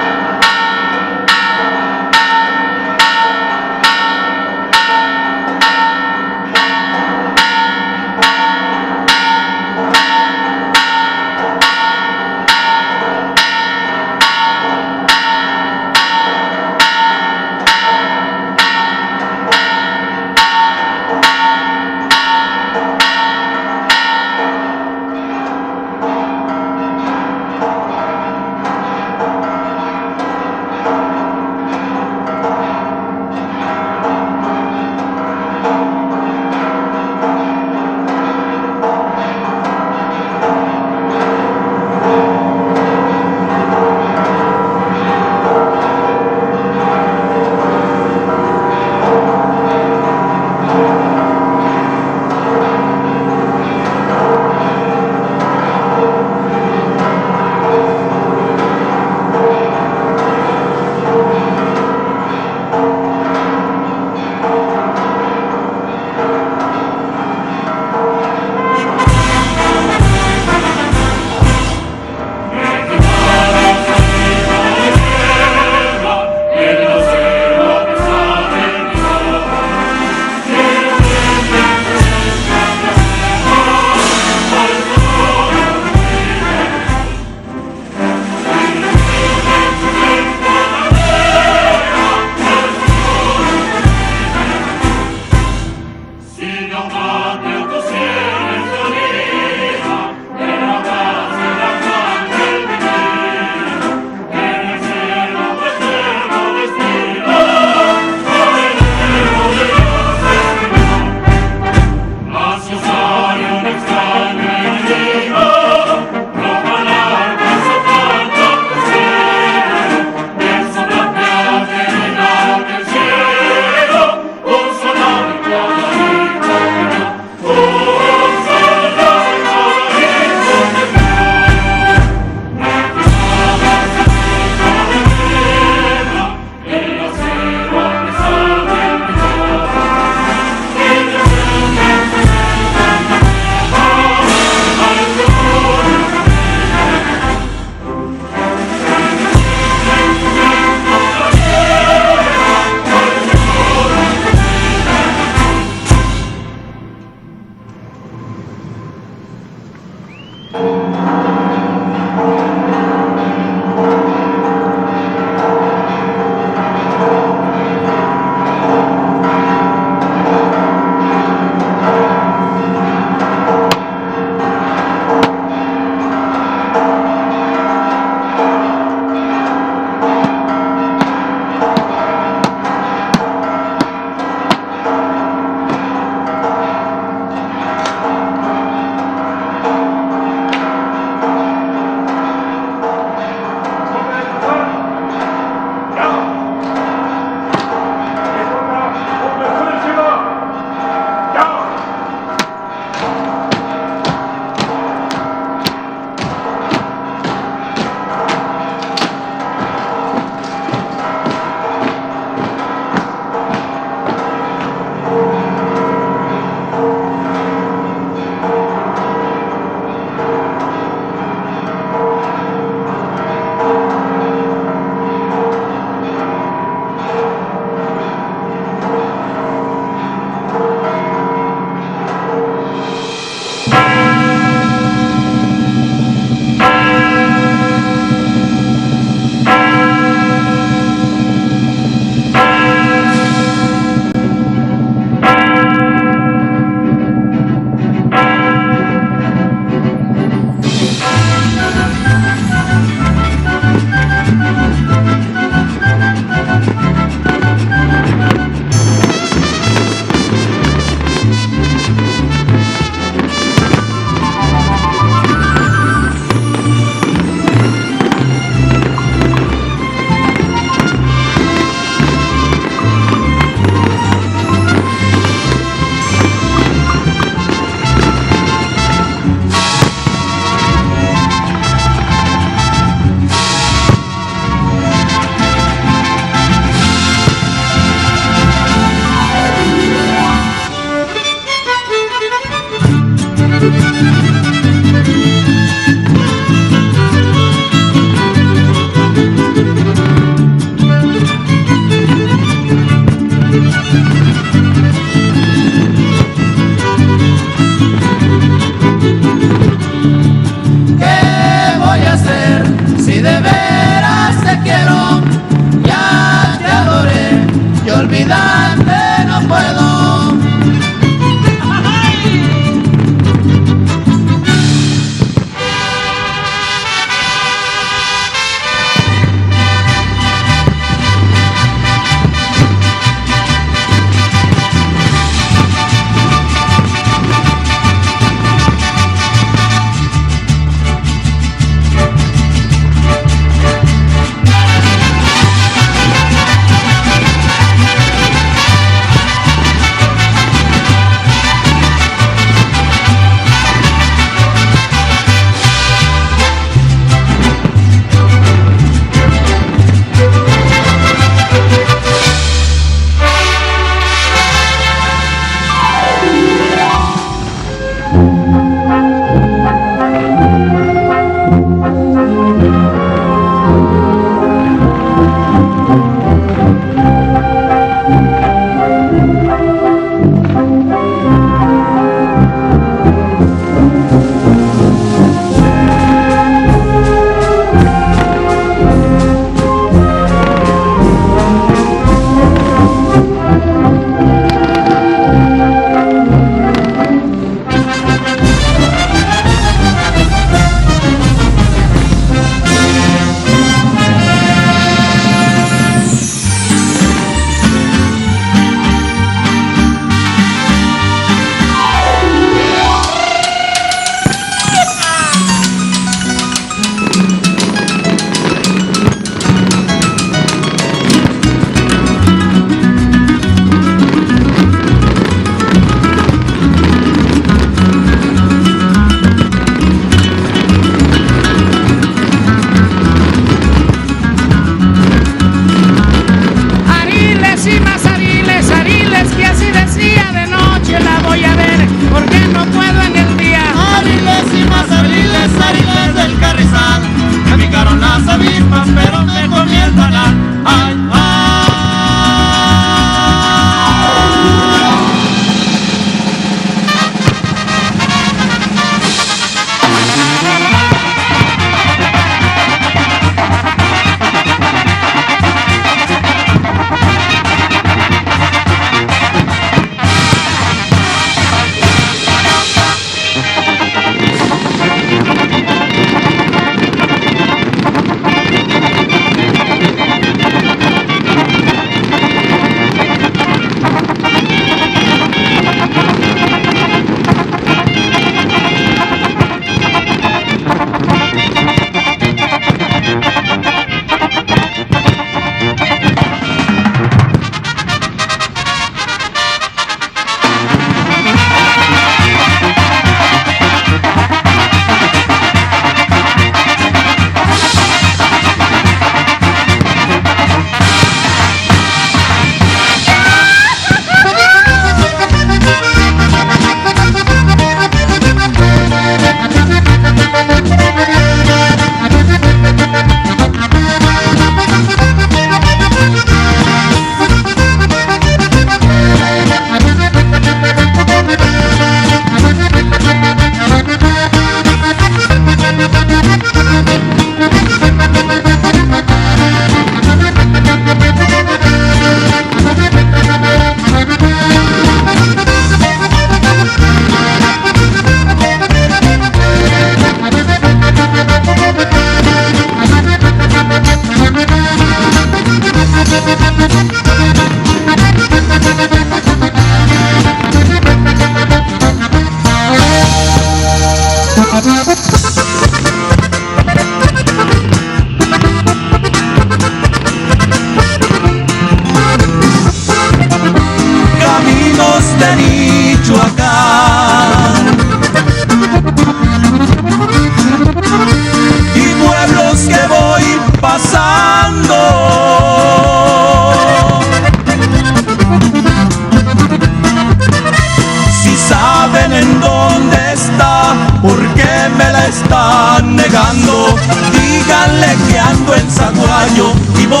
¿por qué me la están negando? Díganle que ando en Zaguayo y voy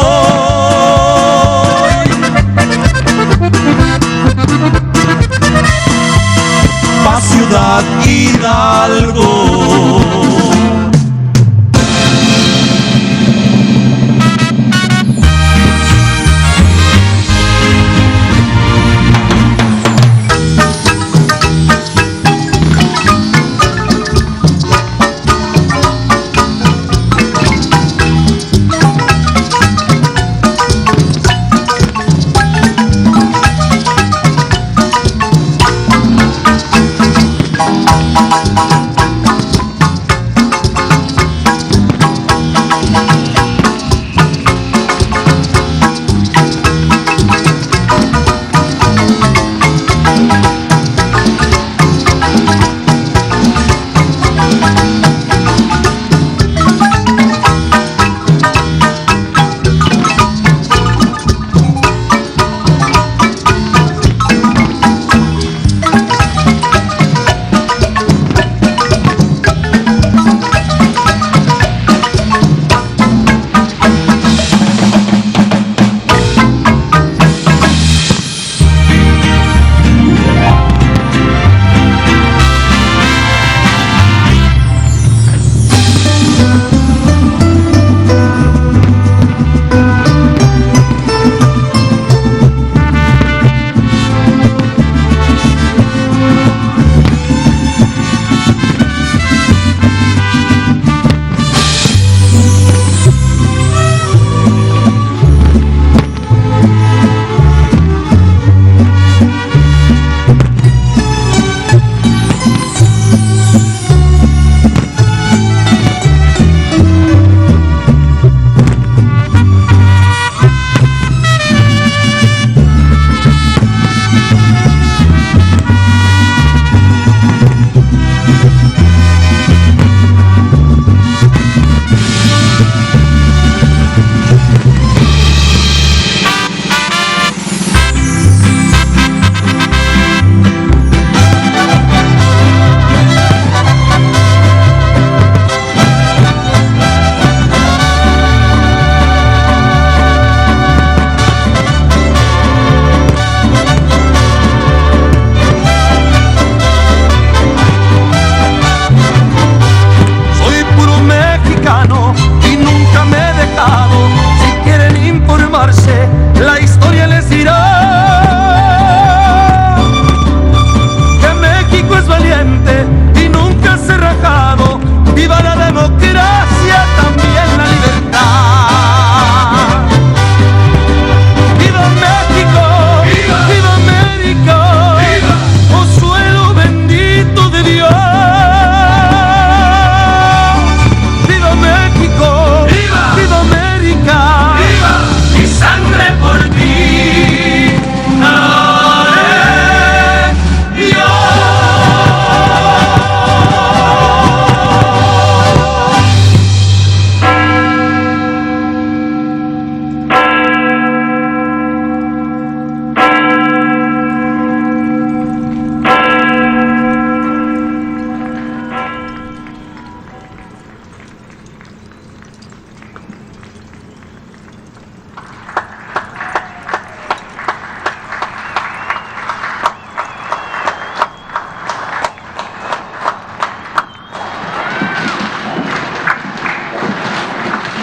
pa' Ciudad Hidalgo.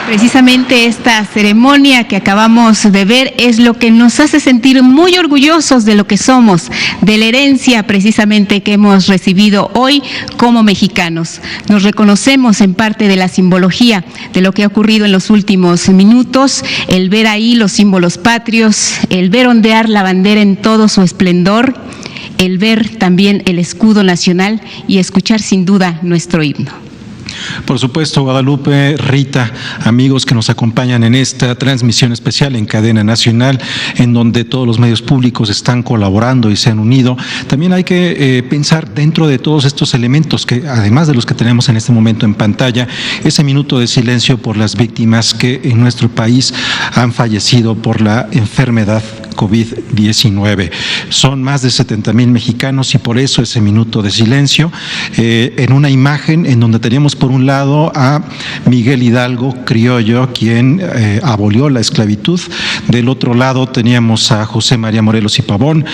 Precisamente esta ceremonia que acabamos de ver es lo que nos hace sentir muy orgullosos de lo que somos, de la herencia precisamente que hemos recibido hoy como mexicanos. Nos reconocemos en parte de la simbología de lo que ha ocurrido en los últimos minutos, el ver ahí los símbolos patrios, el ver ondear la bandera en todo su esplendor, el ver también el escudo nacional y escuchar sin duda nuestro himno. Por supuesto, Guadalupe, Rita, amigos que nos acompañan en esta transmisión especial en cadena nacional, en donde todos los medios públicos están colaborando y se han unido. También hay que pensar dentro de todos estos elementos que, además de los que tenemos en este momento en pantalla, ese minuto de silencio por las víctimas que en nuestro país han fallecido por la enfermedad COVID-19. Son más de 70,000 mexicanos y por eso ese minuto de silencio en una imagen en donde teníamos por un lado a Miguel Hidalgo, criollo, quien abolió la esclavitud. Del otro lado teníamos a José María Morelos y Pavón,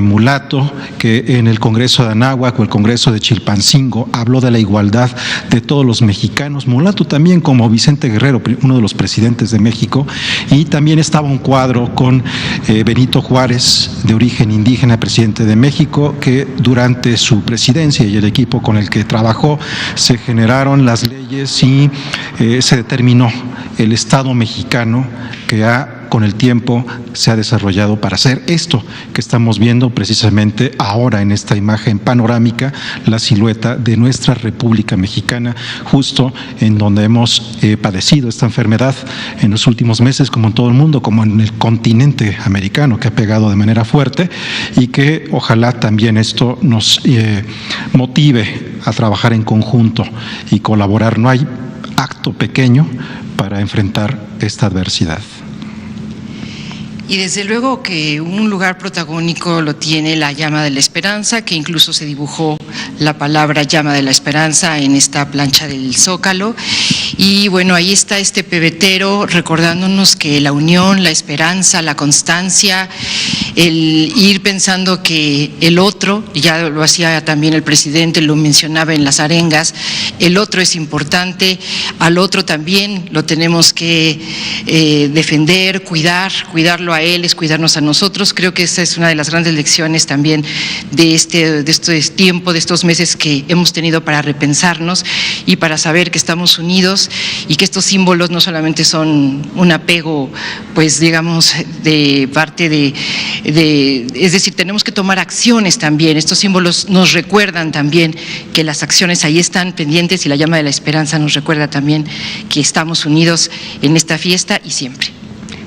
mulato, que en el Congreso de Anáhuac o el Congreso de Chilpancingo habló de la igualdad de todos los mexicanos. Mulato también como Vicente Guerrero, uno de los presidentes de México, y también estaba un cuadro con Benito Juárez, de origen indígena, presidente de México, que durante su presidencia y el equipo con el que trabajó se generaron las leyes y se determinó el Estado mexicano que con el tiempo se ha desarrollado para hacer esto que estamos viendo precisamente ahora en esta imagen panorámica, la silueta de nuestra República Mexicana, justo en donde hemos padecido esta enfermedad en los últimos meses, como en todo el mundo, como en el continente americano, que ha pegado de manera fuerte, y que ojalá también esto nos motive a trabajar en conjunto y colaborar. No hay acto pequeño para enfrentar esta adversidad. Y desde luego que un lugar protagónico lo tiene la llama de la esperanza, que incluso se dibujó la palabra llama de la esperanza en esta plancha del Zócalo. Y bueno, ahí está este pebetero recordándonos que la unión, la esperanza, la constancia, el ir pensando que el otro, ya lo hacía también el presidente, lo mencionaba en las arengas, el otro es importante, al otro también lo tenemos que defender, cuidarlo a él es cuidarnos a nosotros. Creo que esa es una de las grandes lecciones también de este tiempo, de estos meses que hemos tenido para repensarnos y para saber que estamos unidos y que estos símbolos no solamente son un apego, pues digamos, de parte es decir, tenemos que tomar acciones también. Estos símbolos nos recuerdan también que las acciones ahí están pendientes y la llama de la esperanza nos recuerda también que estamos unidos en esta fiesta y siempre.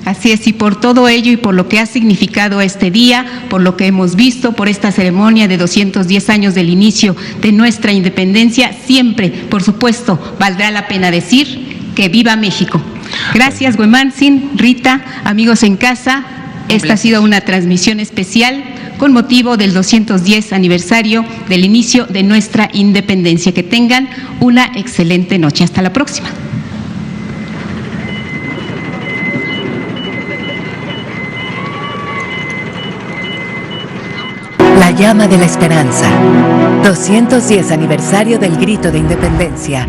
Así es, y por todo ello y por lo que ha significado este día, por lo que hemos visto, por esta ceremonia de 210 años del inicio de nuestra independencia, siempre, por supuesto, valdrá la pena decir que viva México. Gracias, Güemantzin, Rita, amigos en casa, esta ha sido una transmisión especial con motivo del 210 aniversario del inicio de nuestra independencia. Que tengan una excelente noche. Hasta la próxima. La llama de la esperanza. 210 aniversario del Grito de Independencia.